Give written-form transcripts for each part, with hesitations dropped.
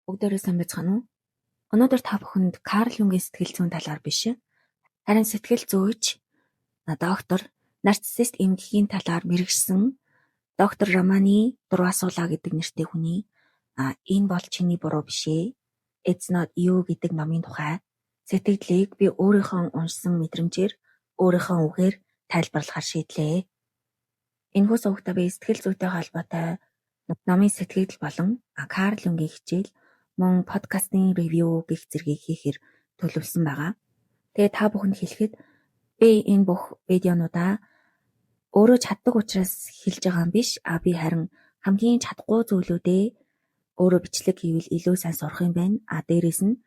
Бүгдээрээ сайн байцгаана уу? Өнөөдөр та бүхэнд Карл Юнгийн сэтгэл зүйн талаар биш, харин сэтгэл зүйч, доктор, нарциссист эмгэгийн талаар мэргэшсэн доктор Романы дуруу асуулаа гэдэг нэртэй хүний энэ бол чиний буруу биш ээ. It's not you гэдэг номын тухай сэтгэлдлийг би өөрийнхөө уншсан мэдрэмжээр өөрийнхөө үгээр тайлбарлахаар шийдлээ. Энэхүү сувгтаа би сэтгэл зүйтэй холбоотой номын сэтгэл болон Карл Юнгийн хичээл мөн подкастын ревю гэх зэргийг хийхээр төлөвлөсөн байгаа. Тэгээ та бүхэнд хэлэхэд би энэ бүх видеонуудаа өөрөө чаддаг учраас хэлж байгаа юм биш. Би харин хамгийн чадахгүй зүйлүүдээ өөрөө бичлэг хийвэл илүү сайн сурах юм байна. Дээрээс нь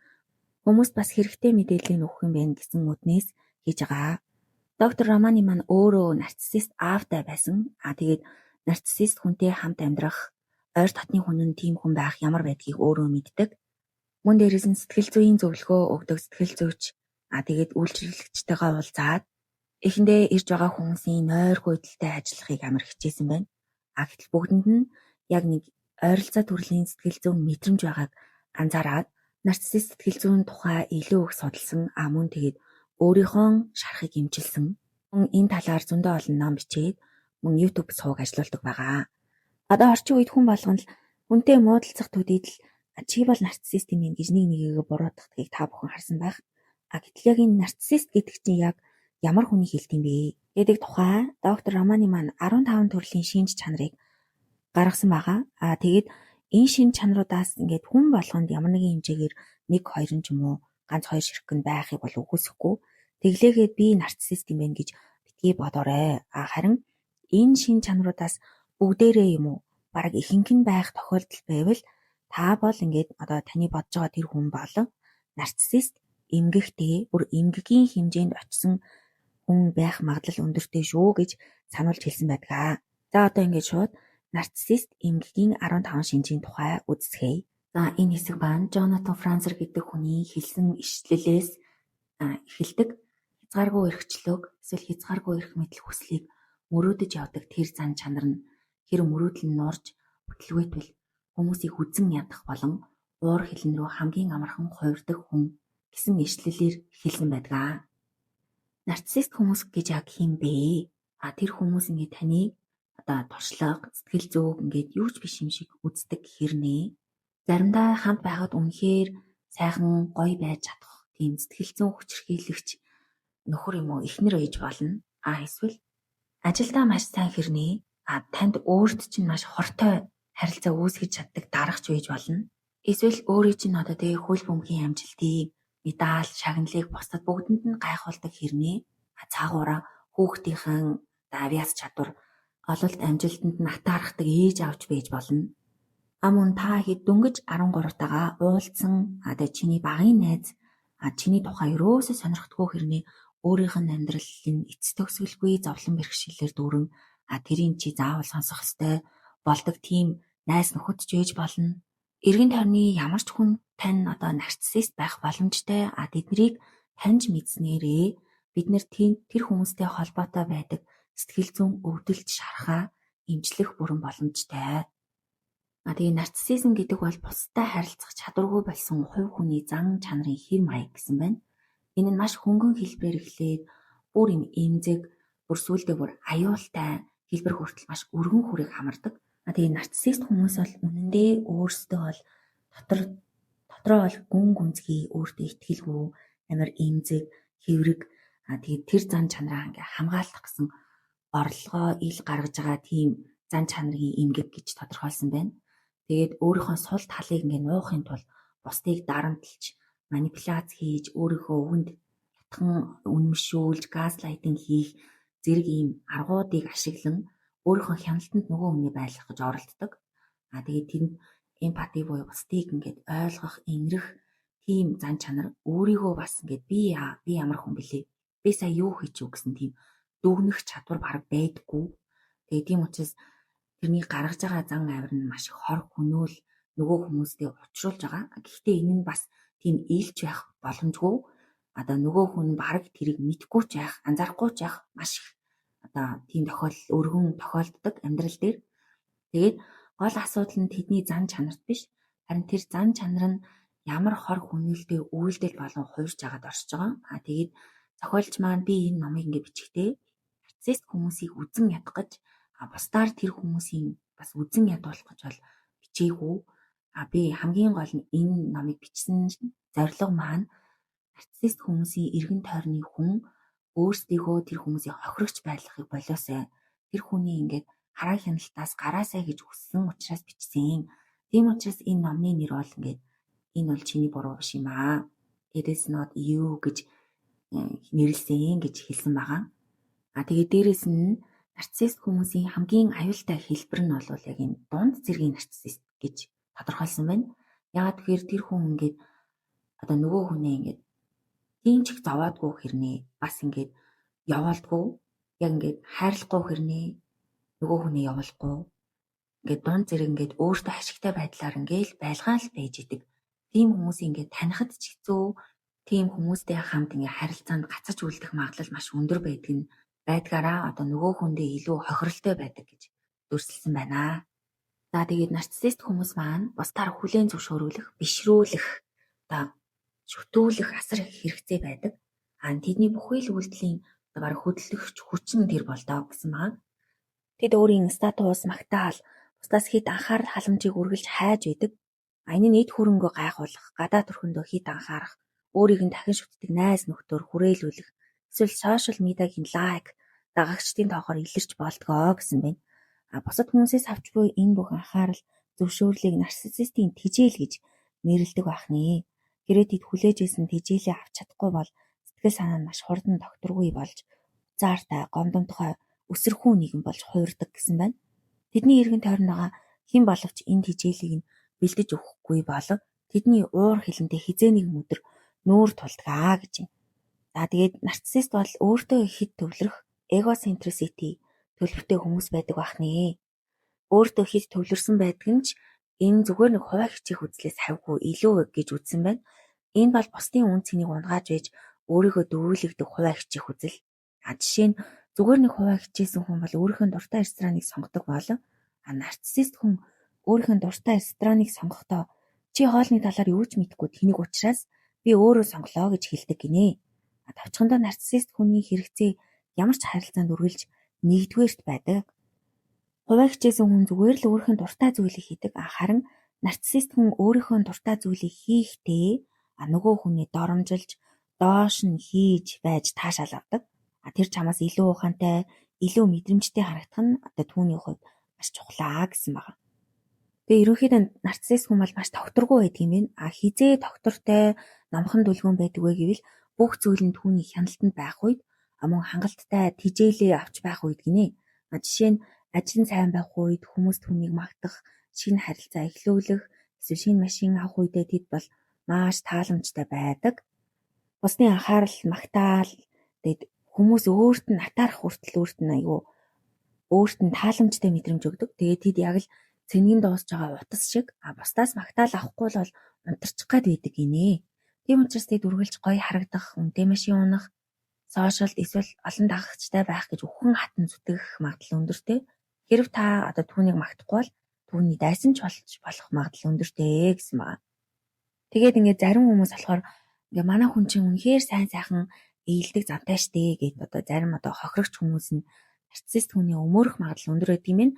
хүмүүст бас хэрэгтэй мэдээллийг өгөх юм байна гэсэн үднээс хийж байгаа. Доктор Романы маань өөрөө нарциссист аавтай байсан. Тэгээд нарциссист хүнтэй хамт амьдрах ойр дотны хүн нь тийм хүн байх ямар байдгийг өөрөө мэддэг. Мөн дээрээс нь сэтгэл зүйн зөвлөгөө өгдөг сэтгэл зүйч тэгээд үйлчлэгчтэйгээ уулзаад эхэндээ ирж байгаа хүмүүсийн нойргүй идэлтэй ажиллахыг амар хичээсэн байна. Гэтэл бүгдэнд нь яг нэг ойролцоо төрлийн сэтгэл зүйн мэдрэмж байгааг анзаараад нарциссист сэтгэл зүйн тухай илүү их судалсан. Мөн тэгээд өөрийнхөө шарахыг эмчилсэн. Мөн энэ талаар зөндөө олон ном бичээд мөн YouTube сувг ажиллаулдаг байгаа. Одоо орчин үед хүн болгоно л хүнтэй муудалцах төдийд л чи бол нарциссист юм гэж нэг нэгийг буруутгахыг та бүхэн харсан байх. Гэтэл яг энэ нарциссист гэдэг чинь яг ямар хүний хэлт юм бэ гэдэг тухай доктор Романы маань 15 төрлийн шинж чанарыг гаргасан байгаа. Тэгээд энэ шинж чанаруудаас ингээд хүн болгонд ямар нэгэн хэмжээгээр 1-2 ч юм уу ганц 2 ширхэг нь байхыг бол үгүйсэхгүй. Тэглээгээд би нарциссист юм байна гэж битгий бодоорой. Харин энэ шинж чанаруудаас бүгдээрээ юм уу бараг ихэнх нь байх тохиолдол байвал та бол ингээд одоо таны бодож байгаа тэр хүн бол нарциссист эмгэгтэй бүр эмгэгийн хэмжээнд очисон хүн байх магадлал өндөртэй шүү гэж сануулж хэлсэн байдаг. За одоо ингээд шууд нарциссист эмгэгийн 15 шинжийн тухай үздэхэй. За энэ хэсэг маань Jonathan Franzer гэдэг хүний хэлсэн ишлэлээс эхэлдэг. Хязгааргүй эрхчлөг эсвэл хязгааргүй эрх мэдэл хүслийг мөрөөдөж явдаг тэр зан чанар нь хэр мөрөөдөл нь нуурж хөтөлбөйтвэл хүмүүсийг үзэн ядах болон уур хилэн рүү хамгийн амархан хувирдаг хүн гэсэн ишлэлээр хэлсэн байдаг. Нарциссист хүмүүс гэж яг хин бэ? Тэр хүмүүс ингээд таныг одоо туршлага, сэтгэл зүйг ингээд юу ч биш юм шиг үздэг хэрнээ. Заримдаа хамт байхад үнэхээр сайхан гоё байж чадах тийм сэтгэл зүйн хүчирхийлэгч нөхөр юм уу эхнэр ээж болно. Эсвэл ажилдаа маш сайн хэрнээ. Танд өөрт чинь маш хортой харилцаа үүсгэж чаддаг дарагч байж болно. Эсвэл өөрийн чинь одоо тэгээ хөл бөмбөгийн амжилтыг, медаль, шагналыг бусдад бүгдэнд нь гайхуулдаг хэрнээ. Цаагаараа хүүхдийнхэн авиас чадвар, ололт амжилтанд нь атаархдаг ээж авч байж болно. Мөн та хэд дөнгөж 13-таагаа уулзсан тэгээ чиний багын найз чиний тухай өрөөсө сонирхдаггүй хэрнээ өөрийнх нь амьдралын эцэс төгсгөлгүй зовлон бэрхшээлээр дүүрэн тэрийн чи заавал сонсох ёстой болдог тийм найз нөхөд ч ээж болно. Эргэн тойрны ямар ч хүн тань одоо нарциссист байх боломжтой. Тэднийг таньж мэдснээрээ бид нэр тэр хүмүүстэй холбоотой байдаг сэтгэл зүйн өвдөлт шарахаа эмчлэх бүрэн боломжтой. Тэгээ нарциссизм гэдэг бол бусдад харилцах чадваргүй болсон хувь хүний зан чанарын хэв маяг гэсэн байна. Энэ нь маш хөнгөн хэлбэрээр эхлээд бүр юм эмзэг, бүр сүулдэ бүр аюултай хэлбэр хүртэл маш өргөн хүрээг хамардаг. Тэгээ нарциссист хүмүүс бол үнэндээ өөрсдөө бол дотроо бол гүн гүнзгий, өөртөө итгэлгүй, амар эмзэг, хэврэг. Тэгээ тэр зан чанараа ингээ хамгаалах гэсэн орлогоо ил гаргаж байгаа тийм зан чанарын эмгэг гэж тодорхойлсон байна. Тэгээд өөрийнхөө сул талыг ингээ нуухын тулд бусдыг дарамтлж, манипуляц хийж, өөрийнхөө өвөнд ятхан үнэмшүүлж, газлайтинг хийх зэрэг ийм аргуудыг ашиглан өөрийнхөө хяналтанд нөгөө хүний байлгах гэж оролддог. Тэгээд тэнд эмпати буюу бусдыг ингээд ойлгох, инрэх тийм зан чанар өөрийгөө бас ингээд би ямар хүн бэлээ? Би сая юу хийчихв гэсэн тийм дүгнэх чадвар бараг байдаггүй. Тэгээд тийм учраас тэрний гаргаж байгаа зан авир нь маш хор хөнөөл нөгөө хүмүүстэй учруулж байгаа. Гэхдээ энэ нь бас тийм илж байх боломжгүй. Нөгөө хүн бараг тэрийг мэдгүй ч яах, анзаарахгүй ч яах маш их тийм тохиолдол өргөн тохиолддог амьдрал дээр. Тэгээд гол асуудал нь тэдний зан чанарт биш, Харин тэр зан чанар нь ямар хор хүнэлтэд үйлдэл болон хуурж агаад оршиж байгаа. Тэгээд зохиолч маань би энэ номыг ингээ бичихтэй нарциссист хүмүүсийг үзэн ядах гэж бусдаар тэр хүмүүсийн бас үзэн ядуулах гэж бол бичээгүй. Би хамгийн гол нь энэ номыг бичсэн зорилго маань нарциссист хүмүүсийн эргэн тойрны хүн өөрсдийгөө тэр хүмүүсийн хохирогч байдлахыг болоосай. Тэр хүний ингээд хараа хяналтаас гараасай гэж хүссэн учраас бичсэн. Тийм учраас энэ номны нэр бол ингээд энэ бол чиний буруу биш юм аа. It is not you гэж нэрлсэн гэж хэлсэн байгаа. Тэгээд дээрэс нь нарциссист хүмүүсийн хамгийн аюултай хэлбэр нь бол яг энэ дунд зэргийн нарциссист гэж тодорхойлсон байна. Яагаад тэгэхээр тэр хүн ингээд одоо нөгөө хүнээ ингээд тийм ч их зовоодгүй хэрнээ бас ингээд яваалдгүй. Яг ингээд хайрлахгүй хэрнээ нөгөө хүнээ явуулахгүй. Ингээд дунд зэрэг ингээд өөртөө ашигтай байдлаар ингээд байлгаал байж идэг. Тийм хүмүүсийг ингээд танихад ч хэцүү. Тийм хүмүүстэй хамт ингээд харилцаанд гацаж үлдэх магадлал маш өндөр байдгаараа одоо нөгөө хүндээ илүү хохиролтой байдаг гэж дүрсэлсэн байна. За тэгээд нарциссист хүмүүс маань бусдаар хүлээн зөвшөөрүүлэх, бишрүүлэх, одоо шүтүүлэх асар их хэрэгцээ байдаг. Тэдний бүхий л үйлдэлийн баг хөдөлгөгч хүч нь тэр болдоо гэсэн байна. Тэд өөрийн статус, магтаал, бусдаас хэд анхаарал халамжийг үргэлж хайж байдаг. Энэ нийт хөрөнгө гайхуулах, гадаа төрхөндөө хэд анхаарах, өөрийг нь дахин шүтдэг найз нөхдөөр хүрээлүүлэх, эсвэл сошиал медиагийн лайк, дагагчдын тоогоор илэрч болдгоо гэсэн байна. Бусад хүмүүсээс авч буй энэ бүх анхаарал зөвшөөрлийг нарциссистийн тэжээл гэж нэрлэдэг байна. Хэрвээ тэд хүлээж ийсэн тэжээлээ авч чадахгүй бол сэтгэл санаа нь маш хурдан докторгүй болж заартай, гомдомтгой, өсөрхүү нэгэн болж хуурдаг гэсэн байна. Тэдний эргэн тойронд байгаа хэн боловч энэ тэжээлийг нь бэлдэж өгөхгүй бол тэдний уур хилэнтэй хизээ нэгэн өдөр нүүр тулдгаа гэж юм. Тэгээд нарциссист бол өөртөө хэд төвлөрөх эгоцентрисити төлөвтэй хүмүүс байдаг байна. Өөртөө хэд төвлөрсөн байдаг нь ч энэ зүгээр нэг хуваа хичээх үзлээс хавьгүй илүү гэж үзсэн байна. Энэ бол бусдын үн цэнийг унгааж байж өөрийгөө дөрвөлгдөг хуваа хичээх үзэл. Жишээ нь зүгээр нэг хуваа хичээсэн хүн бол өөрийнхөө дуртай рестораныг сонгодог бол нарциссист хүн өөрийнхөө дуртай рестораныг сонгохдоо чи хоолны талаар юу ч мэдэхгүй тэнийг учраас би өөрөө сонглоо гэж хэлдэг гинэ. Товчхондоо нарциссист хүний хэрэгцээ ямар ч харилцаанд үргэлж нэгдүгээрт байдаг. Хуваа хичээсэн хүн зүгээр л өөрийнхөө дуртай зүйлийг хийдэг. Харин нарциссист хүн өөрийнхөө дуртай зүйлийг хийхдээ нөгөө хүнээ доромжилж, доош нь хийж байж таашаал авдаг. Тэр чамаас илүү ухаантай, илүү мэдрэмжтэй харагдах нь одоо түүний хувьд маш чухлаа гэсэн байна. Тэгээ ерөнхийдөө нарциссист хүн бол маш тогтворгүй байдаг юм байна. Хизээ тогтвортой, номхон дүлгүүн байдаг вэ гэвэл бүх зүйл нь түүний хяналтанд байх үед мөн хангалттай тэжээлээ авч байх үед гинэ. Жишээ нь ажил нь сайн байх үед хүмүүс түүнийг магтах, шинэ харилцаа эхлүүлэх, эсвэл шинэ машин авах үедээ тэд бол маш тааламжтай байдаг. Бусдын анхаарал, магтаал, тэгээд хүмүүс өөрт нь атаарах хүртэл өөрт нь тааламжтай мэдрэмж өгдөг. Тэгээд тэд яг л цэнгийн дуусж байгаа утас шиг бусдаас магтаал авахгүй бол унтарчих гээд байдаг гинэ. Тийм учраас тэд үргэлж гоё харагдах, үнэтэй машин унах, сошиалд эсвэл олон дагагчтай байх гэж өхөн хатан зүтгэх магадлал өндөртэй. Хэрв та одоо түүнийг магтахгүй бол түүний дайсан ч болох магадлал өндөртэй гэсэн байна. Тэгээд ингээд зарим хүмүүс болохоор ингээ манай хүн чинь үнэхээр сайхан ээлдэг зантай штэ гэд одоо зарим одоо хохирогч хүмүүс нь нарциссист хүний өмөрөх магадлал өндөр байдаг юм.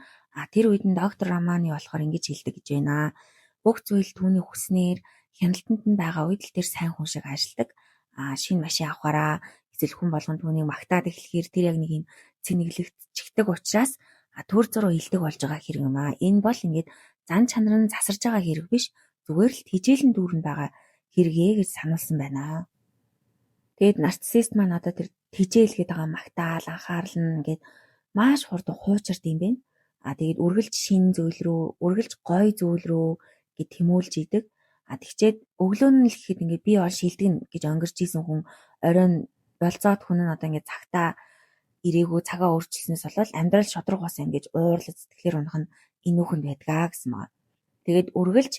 Тэр үед нь доктор Романи болохоор ингэж хэлдэг гэж байна. Бүх зүйл түүний хүснээр хяналтанд нь байгаа үед л тэр сайн хүн шиг ажилдаг. Шинэ машин авахаараа эсвэл хүн болгон түүнийг магтаад эхлэхээр тэр яг нэг юм цэнэглэгдчихдэг учраас төр зуруу илдэг болж байгаа хэрэг юм. Энэ бол ингээд зан чанар нь засарж байгаа хэрэг биш. Зүгээр л хижээлэн дүүрэнд байгаа хэрэгээ гэж сануулсан байна. Тэгэд нарциссист маань одоо тэр хижээлгээд байгаа магтаал, анхаарал нь ингээд маш хурдан хуучирд юм байна. Тэгээд үргэлж шинэ зүйл рүү, үргэлж гоё зүйл рүү гэж тэмүүлж идэг. Тэгчээд өглөө нь л гэхэд ингээд би ол шилдэгнэ гэж өнгөрч исэн хүн оройн болцоод хүн нь одоо ингээд цагтаа ирээгүй цагаа өөрчилснөөс болол амьдрал шодрог бас ингэж уурлаж сэтгэлээр унах нь энэ үхэнд байдгаа гэсэн маа. Тэгээд үргэлж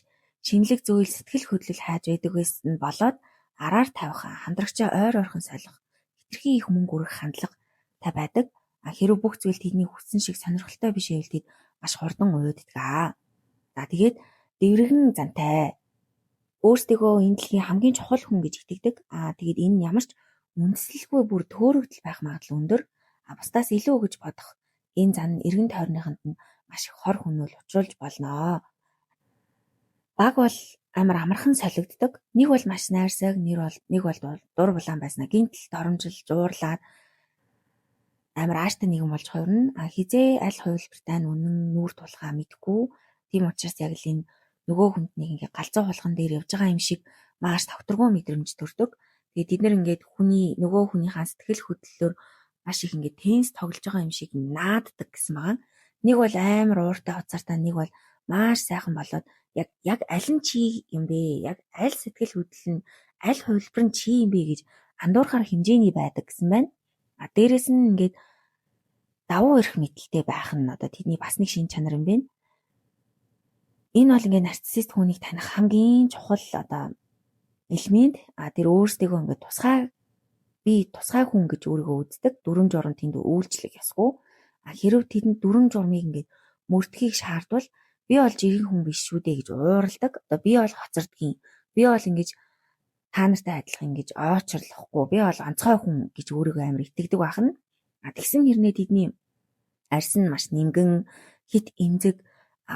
шинэлэг зүйл сэтгэл хөдлөл хайж байдаг гэсэн болоод араар тавих, хандрагчаа ойр ойрхон солих, хитрхи их мөнгө өргөх хандлага та байдаг. Хэрвээ бүх зүйл тэдний хүссэн шиг сонирхолтой биш байвал тэд маш хурдан уйддаг. Тэгээд дэврэгэн зантай. Өөрсдийгөө энэ дэлхийн хамгийн чухал хүн гэж итгэдэг. Тэгээд энэ ямар ч үндэслэлгүй бүр төөрөгдөл байх магадлал өндөр. Бусдаас илүү гэж бодох энэ зан нь эргэн тойрныханд нь маш их хор хүнөөл учруулж болно. Баг бол амар амархан солигддог. Нэг бол маш найрсаг, нэг бол дур булаан байснаа гинтл доромжилж уурлаад амар ааштай нэгэн болж хувирна. Хизээ аль хувилбартай нь үнэн нүүр тулхаа мэдгүй. Тийм учраас яг л энэ нөгөө хүнд нэг ингээ галзуу хулган дээр явж байгаа юм шиг маш тогтворгүй мэдрэмж төрдөг. Тэгээд бид нэр ингээд нөгөө хүнийхээ сэтгэл хөдлөлөөр маш их ингээд тенс тоглож байгаа юм шиг нааддаг гэсэн байгаа. Нэг бол амар ууртай хуцаартай, нэг бол маш сайхан болоод яг аль нь чи юм бэ? Яг аль сэтгэл хөдлөл нь аль хувилбар нь чи юм бэ гэж андуурхаар хэмжээний байдаг гэсэн байна. Дээрээс нь ингээд давуу эрх мэдэлтэй байх нь одоо тэдний бас нэг шин чанар юм байна. Энэ бол ингээд нарциссист хүнийг таних хамгийн чухал одоо элемент. Тэр өөрсдийгөө ингээд тусгай хүн гэж өөрийгөө үздэг. Дүрм журам тэнд үйлчлэх ёсгүй. Хэрвээ тэдэнд дүрм журмыг ингээд мөрдөхийг шаардвал би бол жирийн хүн биш шүү дээ гэж уурладаг. Одоо би бол хоцордгийн. Би бол ингэж та нартай адилхан ингэж оочрлохгүй. Би бол онцгой хүн гэж өөрийгөө амар итгэдэг байх нь. Тэгсэн хэрнээ тэдний арьс нь маш нингэн, хит эмзэг,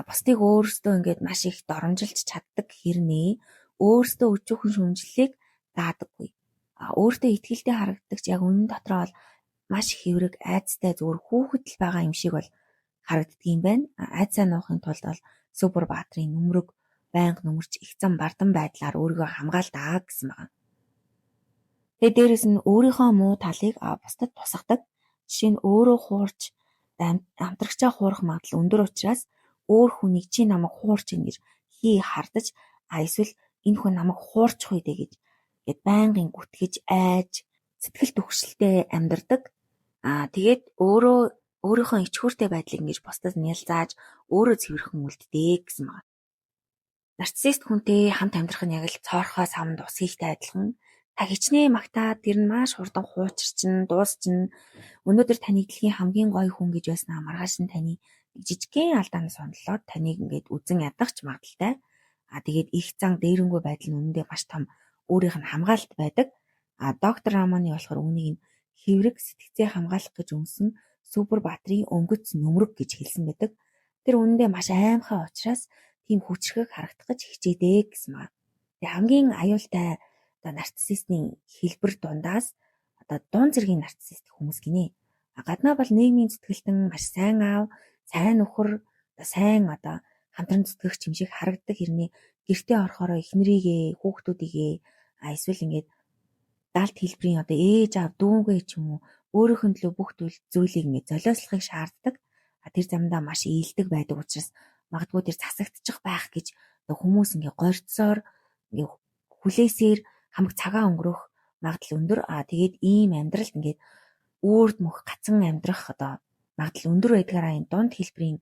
бусдыг өөрсдөө ингээд маш их доромжилж чаддаг хэрнээ өөрсдөө өчүүхэн шүмжлэлийг даадаггүй. Өөртөө итгэлтэй харагддаг ч яг үнэн дотроо бол маш их хэврэг, айцтай зүгээр хүүхэд л байгаа юм шиг бол харагддаг юм байна. Айцаа нуухын тулд бол Супер Баатрийн нүмерэг байнга нүмерч их зам бардан байдлаар өөрийгөө хамгаалдаг гэсэн байна. Тэгээд дээрэс нь өөрийнхөө муу талыг бусдад тусгадаг. Жишээ нь өөрөө хуурч амтрагчаа хуурах магадлал өндөр учраас өөр хүнийг чи намайг хуурч ийн гэж хардаж эсвэл энэ хүн намайг хуурчих үү гэж гээд байнгын гүтгэж айж сэтгэл түгшилтэй амьдардаг. Тэгээд өөрийнхөө ичхүүртэй байдлыг ингэж бусдад нялзааж өөрөө цэвэрхэн үлддэг гэсэн байна. Нарциссист хүнтэй хамт амьдрах нь яг л цоорхоо самд ус хийхтэй адилхан. Та хичнээн магтаад тэр нь маш хурдан хуучирчин, дуусчин. Өнөөдөр таныг дэлхийн хамгийн гоё хүн гэж байснаа маргааш нь таны жижигхэн алдаанаас онлоод таныг ингээд үзэн ядахч магадaltaй. Тэгээд их зан дээрэнгүй байдал нь үнэндээ маш том өөрийнх нь хамгаалалт байдаг. Доктор Рамоны болохоор үүнийг хэврэг сэтгцээ хамгаалах гэж өмсөн Супер Баатрийн өнгөц нүмерэг гэж хэлсэн байдаг. Тэр үнэндээ маш аимхай учраас тийм хүчрхэг харагдах гэж хичээдэг гэсэн маа. Тэгээ хамгийн аюултай нарциссистийн хэлбэр дундаас дунд зэргийн нарциссист хүмүүс гинэ. Гаднаа бол нийгмийн зүтгэлтэн маш сайн аав, сайн нөхөр, сайн хамтран зүтгэгч юм шиг харагддаг хэрнээ гэртээ орохороо эхнэрийгээ, хүүхдүүдийгээ эсвэл ингээд даалт хэлбэрийн ээж аав, дүүнгээ ч юм уу өөрийнх нь төлөө бүх зүйлийг ингээд золиослохыг шаарддаг. Тэр замдаа маш ийдэг байдаг учраас магадгүй тэр засагдчих байх гэж хүмүүс ингээд горьцоор ингээд хүлээсээр хамаг цагаан өнгөрөх магадлал өндөр. Тэгээд ийм амьдралд ингээд үрд мөх гацан амьдрах магадлал өндөр байдгаараа энэ дунд хэлбэрийн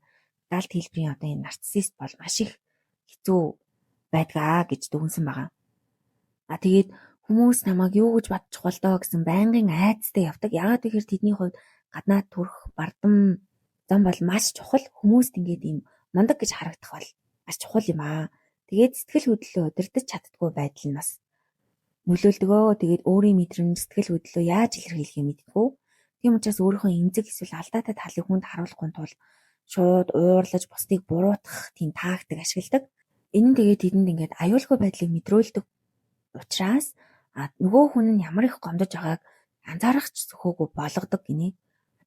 даалт хэлбэрийн энэ нарциссист бол маш их хэцүү байдгаа гэж дүгнсэн байгаа. Тэгээд хүмүүс намайг юу гэж бодчих бол доо гэсэн байнгын айцтай явдаг. Яагаад гэхээр тэдний хувьд гаднаа төрөх бардам зам бол маш чухал. Хүмүүст ингээд ийм мундаг гэж харагдах бол маш чухал юм аа. Тэгээд сэтгэл хөдлөлөө удирдах чаддгүй байдал нь бас нөлөөлдөгөө. Тэгээд өөрийн мэдрэмж сэтгэл хөдлөлөө яаж илэрхийлэхээ мэддэггүй. Тийм учраас өөрийнхөө эмзэг эсвэл алдаатай талыг хүнд харуулахгүй тул шууд уурлаж бусдыг буруутгах тийм тактик ашигладаг. Энэ нь тэгээд тэдэнд ингээд аюулгүй байдлыг мэдрүүлдэг учраас нөгөө хүн нь ямар их гомдож байгааг анзаарах ч зөвхөөгүй болгодог гинэ.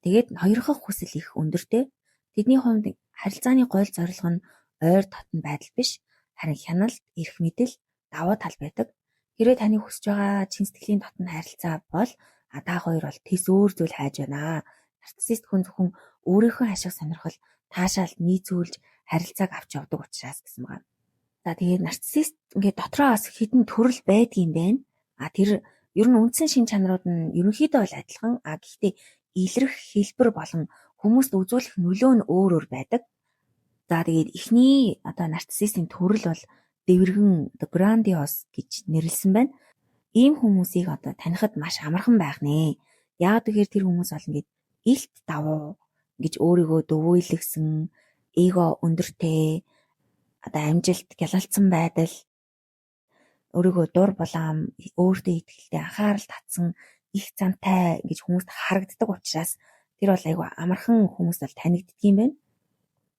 Тэгээд хоёрхан хүсэл их өндөртэй. Тэдний хувьд харилцааны гол зорилго нь ойр дотн байдал биш, харин хяналт, эрх мэдэл, давуу тал байдаг. Хэрвээ таны хүсэж байгаа чин сэтгэлийн дотн харилцаа бол та хоёр бол тэс өөр зүйл хайж байна. Нарциссист хүн зөвхөн өөрийнхөө ашиг сонирхол таашаалд нийцүүлж харилцааг авч явдаг учраас гэсэн байна. Тэгээд нарциссист ингээд дотроо бас хідэн төрөл байдгийм байна. Тэр ер нь үндсэн шин чанарууд нь ерөнхийдөө бол адилхан. Гэхдээ илрэх хэлбэр болон хүмүүст үзүүлэх нөлөө нь өөр өөр байдаг. Тэгээд эхний нарциссистийн төрөл бол дэврэгэн grandiose гэж нэрлсэн байна. Ийм хүмүүсийг танихад маш амархан байх нэ. Яагаад гэхээр тэр хүмүүс бол ингээд илт давуу гэж өөрийгөө дөвөөлгсөн, эго өндөртэй, одоо амжилт, гялалцсан байдал, өөрийгөө дур булаам, өөртөө итгэлтэй анхаарал татсан их зантай гэж хүмүүст харагддаг учраас тэр бол айгүй амархан хүмүүс бол танигддаг юм байна.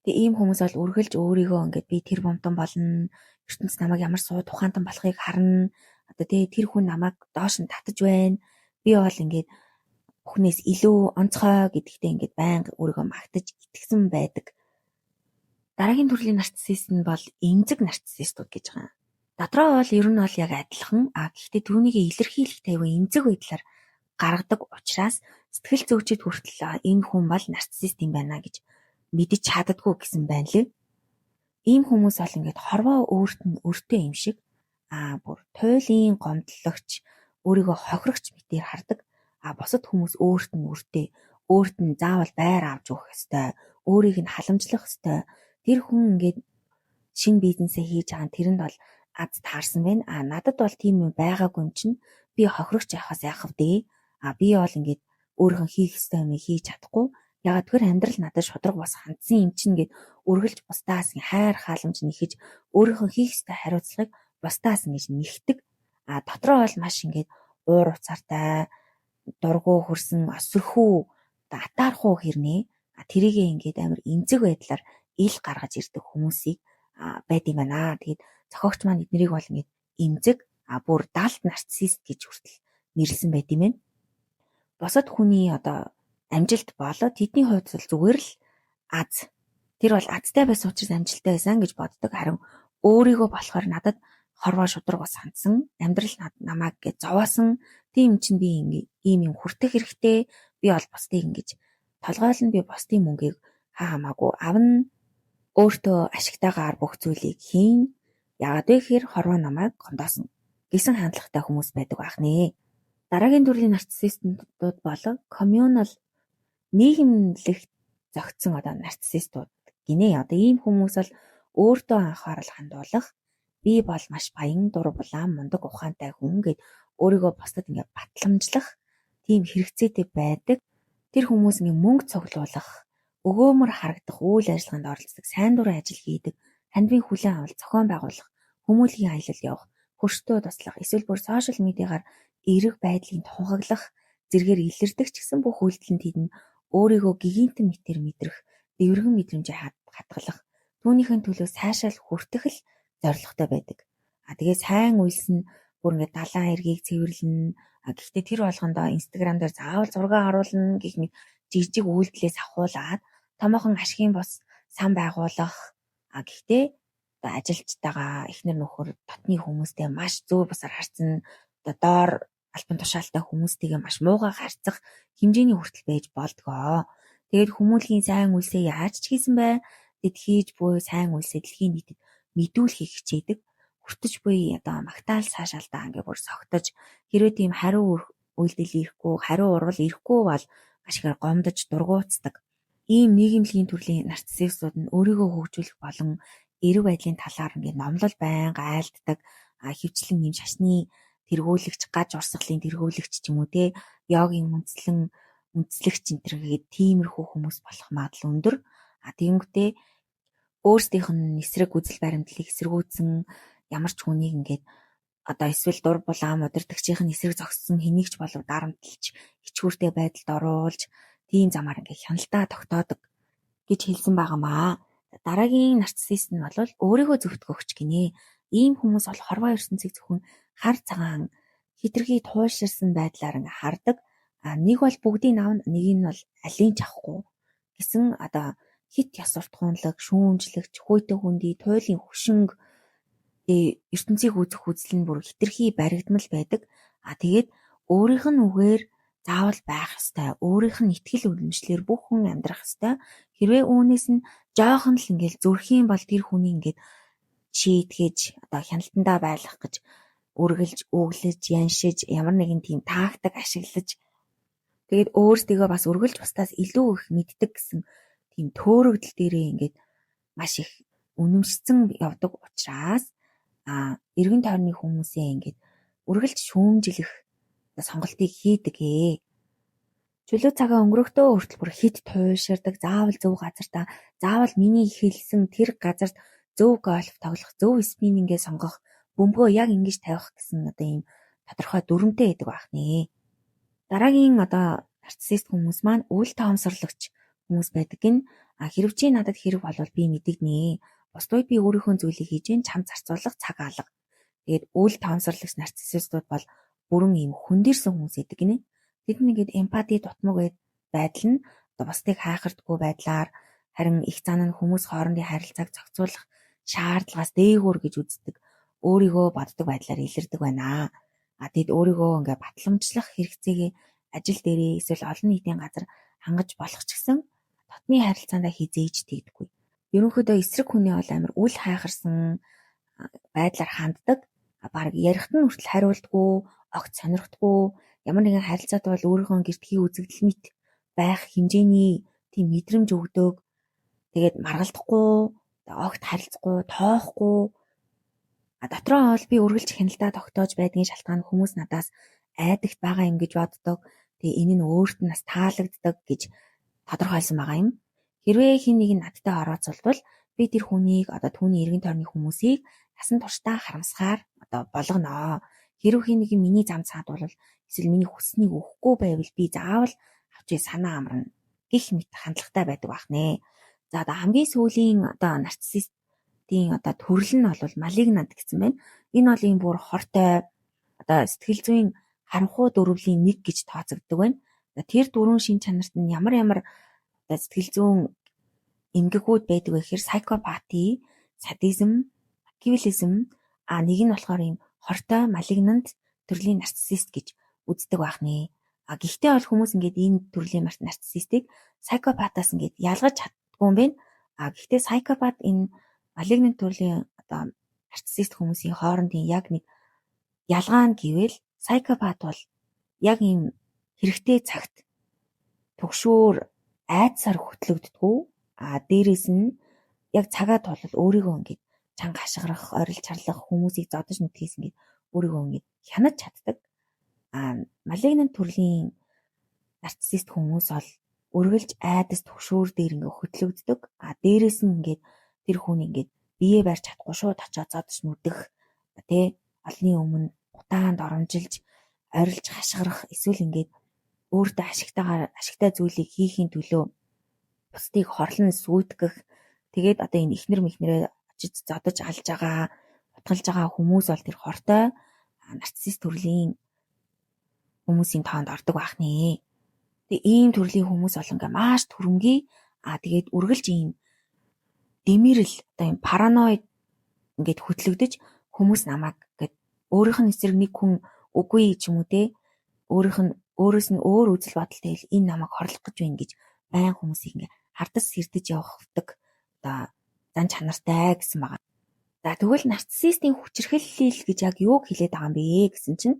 Тэгээ ийм хүмүүс бол үргэлж өөрийгөө ингээд би тэр бомтон болно, ертөнц намайг ямар суу тухаантан болохыг харна. Одоо тэр хүн намайг доош нь татаж байна. Би бол ингээд бүхнээс илүү онцгой гэдэгтээ ингээд байнга өөрийгөө магтаж итгэсэн байдаг. Дараагийн төрлийн нарциссист нь бол эмзэг нарциссистууд гэж байгаа. Дотроо бол ер нь бол яг адилхан. Гэхдээ түүнийг илэрхийлэх тайван эмзэг байдлаар гаргадаг учраас сэтгэл зүйчид хүртэл энэ хүн бол нарциссист юм байна гэж мэдэж чаддаггүй гэсэн байна лээ. Ийм хүмүүс бол ингээд хорвоо өөрт нь өртөө юм шиг бүр туйлын гомдлогч, өөрийгөө хохирогч мэтээр хардаг. Бусад хүмүүс өөрт нь өртөө, өөрт нь заавал байр авч өгөх ёстой, өөрийг нь халамжлах ёстой. Тэр хүн ингээд шинэ бизнесээ хийж байгаа тэрэнд бол аз таарсан байна. Надад бол тийм юм байгаагүй юм чинь би хохирогч яхаас яах вэ? Би бол ингээд өөрийнхөө хийх ёстой юмыг хийж чадахгүй. Ягаад гэвэл амьдрал надад шудраг бас хандсан юм чинь гэд үргэлж бусдаас хайр халамж нэхэж өөрийнхөө хийх ёстой хариуцлагыг бусдаас ингэж нэгтдэг. Дотроо бол маш ингээд уур уцаартай, дургу хөрсөн, осөрхүү, атаархуу хэрнээ тэрийгээ ингээд амар эмзэг байдлаар ил гаргаж ирдэг хүмүүсийг байд юм байна. Тэгээд зохиогч маань эднэрийг бол ингээд эмзэг, бүр даалт нарциссист гэж хүртэл нэрлсэн байд юм байна. Бусад хүний одоо амжилт болоод тэдний хувьд бол зүгээр л аз. Тэр бол азтай байсан учраас амжилттай байсан гэж боддог. Харин өөрийгөө болохоор надад хорвоо шудраг бас хандсан. Амьдрал намайг гэж зовоосон. Тийм чинь би ийм юм хүртэх хэрэгтэй. Би бол бусдыг ингэж толгойлно, би бусдын мөнгийг хамаагүй авна. Өөртөө ашигтайгаар бүх зүйлийг хийн. Яагаад вэ гэхээр хорвоо намайг гондоосон гэсэн хандлагатай хүмүүс байдаг байх нэ. Дараагийн төрлийн нарциссистууд бол communal нийгэмлэгт зохицсон одоо нарциссистууд гинэ. Одоо ийм хүмүүс бол өөртөө анхаарал хандуулах, би бол маш баян, дур булаан, мундаг, ухаантай хүн гэд өөрийгөө бусдад ингээд батламжлах тийм хэрэгцээтэй байдаг. Тэр хүмүүс ингээд мөнгө цуглуулах, өгөөмөр харагдах үйл ажиллагаанд оролцдог, сайн дурын ажил хийдэг, хандивын хүлээн авалт зохион байгуулах, хүмүүлийн аялал явах, хөрштөө туслах, эсвэл бүр сошиал медиагаар эерэг байдлыг тунхаглах зэргээр илэрдэг ч гэсэн бүх үйлдэлд нь өөрийгөө гигинтэн мэтэр мэдрэх, дэврэгэн мэдрэмжээ хадгалах, түүнийхэн төлөө сайшаал хүртэх л зорилготой байдаг. Тэгээ сайн үйлс нь бүр ингээд далайн эргийг цэвэрлэнэ. Гэхдээ тэр болгондоо Instagram дээр заавал зураг харуулна гэх мэт жижиг үйлдэлээс ахуулаад томоохон ашигын бос сан байгуулах. Гэхдээ одоо ажилчтайгаа эхнэр нөхөр дотны хүмүүстэй маш зөө бусаар харцсан, одоо доор альбан тушаалтай хүмүүстэйгээ маш муугаа харьцах хэмжээний хүртэл байж болдгоо. Тэгээд хүмүүлийн сайн үйлсээ яаж ч хийсэн бай, тэд хийж буй сайн үйлсээ дэлхийн нийтэд мэдүүлэхийг хичээдэг. Хүртэж буй одоо магтаал цаашаалдаа ингээ бүр согтож хэрвээ тийм хариу үйлдэл ирэхгүй, хариу урвал ирэхгүй бол маш ихээр гомдож дургуутсдаг. Ийм нийгэмлэгийн төрлийн нарциссистууд нь өөрийгөө хөгжүүлэх болон эерэг байдлын талаар ингээ номлол байнга айлддаг, хөвчлэн нэм шашны тэргүүлэгч, гаж урсгалын тэргүүлэгч ч юм уу те, йогийн үндэслэгч энтергээд тиймэрхүү хүмүүс болох магадлал өндөр. Тэгэнгүүтээ өөрсдийнх нь эсрэг үзэл баримтлалыг эсэргүүцсэн ямар ч хүнийг ингээд одоо эсвэл дур булаан удирдагчийн эсрэг зогссон хэнийг ч болов дарамтлж хичгүүртэй байдалд оруулж тийм замаар ингээд хяналтаа тогтоодог гэж хэлсэн байгаамаа. Дараагийн нарциссист нь бол өөрийгөө зөвтгөхч гинэ. Ийм хүмүүс бол хорвоо ертөнцийг зөвхөн хар цагаан хитрхи туйлширсан байдлаар ингээд хардаг. Нэг бол бүгдийг авна, нэг нь бол алийг ч авахгүй гэсэн одоо хит ёс суртахуунлаг, шүүмжлэгч, хүйтэй хүндий, туйлын хөшинг ертөнцийг үзэх үзэл нь бүр хитрхи баригдмал байдаг. Тэгээд өөрийнх нь үгээр заавал байх ёстой. Өөрийнх нь итгэл үнэмшлэр бүх хүн амьдрах ёстой. Хэрвээ үүнээс нь жоохон л ингээл зүрхийн бол тэр хүний ингээд шийтгэж одоо хяналтандаа байлгах гэж үргэлж өглөж, яншиж, ямар нэгэн тийм тактик ашиглаж тэгээд өөрсдийгөө бас үргэлж бусдаас илүү их мэддэг гэсэн тийм төөрөгдөл дээрээ ингээд маш их үнэмшсэн явдаг учраас эргэн тойрны хүмүүсээ ингээд үргэлж шүүмжлэх сонголтыг хийдэг. Чөлөө цагаа өнгөрөхдөө хүртэл бүр хит туйлширдаг, заавал зөв газартаа, заавал миний хэлсэн тэр газарт зөв гольф тоглох, зөв спиннингээ сонгох, бөмбөгөө яг ингэж тавих гэсэн одоо ийм тодорхой дүрмтэй байдаг байх нэ. Дараагийн одоо нарциссист хүмүүс маань үл тоомсорлагч хүмүүс байдаг нь хэрв чи надад хэрэг болвол би мэдэгнэ. Бусд үед би өөрийнхөө зүйлийг хийж гин чам зарцуулах цаг алга. Тэгээд үл тоомсорлагч нарциссистууд бол бүрэн ийм хүндэрсэн хүмүүс байдаг гинэ. Тэд нэгэд эмпати дутмаг байдал нь одоо бусдыг хайхардгүй байдлаар харин их зан нь хүмүүс хоорондын харилцааг зохицуулах шаардлагаас дээгүүр гэж үздэг. Өөрийгөө боддог байдлаар илэрдэг байна. Тэд өөрийгөө ингээ батламжлах хэрэгцээгээ ажил дээрээ эсвэл олон нийтийн газар хангаж болох ч гэсэн дотны харилцаанд хизээж тэгдэггүй. Ерөнхийдөө эсрэг хүний бол амар үл хайхарсан байдлаар ханддаг. Бараг ярихт нь хүртэл хариулдаггүй, огт сонирхдаггүй, ямар нэгэн харилцаат бол өөрийнхөө гэртхий үзэгдэл мэт байх хэмжээний тийм мэдрэмж өгдөг. Тэгээд маргалдахгүй, огт харилцахгүй, тоохгүй. Дотроо бол би үргэлж хяналтаа тогтоож байдгийн шалтгаан хүмүүс надаас айдагт байгаа юм гэж боддог. Тэгээ энэ нь өөрт нь бас таалагддаг гэж тодорхойлсон байгаа юм. Хэрвээ хин нэг нь надтай орооцолбол би тэр хүнийг одоо түүний эргэн тойрны хүмүүсийг насан туршдаа харамсахаар одоо болгоно. Хэрвээ хин нэг миний зам цаадвал эсвэл миний хүснийг өгөхгүй байвал би заавал авч санаа амарна гэх мэт хандлагатай байдаг байх нэ. За одоо хамгийн сүүлийн одоо нарциссистийн одоо төрөл нь бол малигнант гэсэн байна. Энэ бол ийм бүр хортой одоо сэтгэл зүйн харанхуй дөрвлийн нэг гэж тооцогддог байна. Тэр дөрвөн шин чанарт нь ямар сэтгэл зүйн эмгэгүүд байдаг вэ гэхээр psychopathy, sadism, machiavellism нэг нь болохоор ийм хортой малигнант төрлийн нарциссист гэж үздэг байх нэ. Гэхдээ бол хүмүүс ингээд энэ төрлийн нарциссистыг psychopath-аас ингээд ялгаж чаддгүй юм байна. Гэхдээ psychopath энэ малигнант төрлийн одоо нарциссист хүмүүсийн хоорондын яг нэг ялгаа нь гэвэл psychopath бол яг ийм хэрэгтэй цагт түгшүүр айдсаар хөтлөгддгүү. Дээрээс нь яг цагаад бол өөрийгөө ингээд чанга хашгирах, орилж чарлах, хүмүүсийг зодож нүдгээс ингээд өөрийгөө ингээд хянаж чаддаг. Малигнант төрлийн нарциссист хүмүүс бол үргэлж айдас түгшүүр дээр ингээд хөтлөгддөг. Дээрээс нь ингээд тэр хүн ингээд бие барьж чадахгүй шууд очоод зодож нүдэх, олны өмнө утаанд оромжилж, орилж хашгирах, эсвэл ингээд өөртөө ашигтай зүйлийг хийхийн төлөө бусдыг хорлон сүйтгэх. Тэгээд одоо энэ ихнэр мэхнэрээ очиж зодож алж байгаа, утгалж байгаа хүмүүс бол тэр хортой нарциссист төрлийн хүмүүсийн тоонд ордог байх нэ. Тэгээ ийм төрлийн хүмүүс бол ингээ маш түрэмгий. Тэгээд үргэлж ийм дэмэрэл одоо ийм параноид ингээд хөтлөгдөж хүмүүс намайг ингээд өөрийнх нь эсрэг нэг хүн үгүй ч юм уу өөрөөс нь өөр үзэл бодолтой хэл энэ намайг хорлох гэж байна гэж байн хүмүүсийг ингээ хардас сэрдэж явахдаг одоо зан чанартай гэсэн байгаа. За тэгвэл нарциссистийн хүчирхийлэл гэж яг юуг хэлээд байгаа юм бэ гэсэн чинь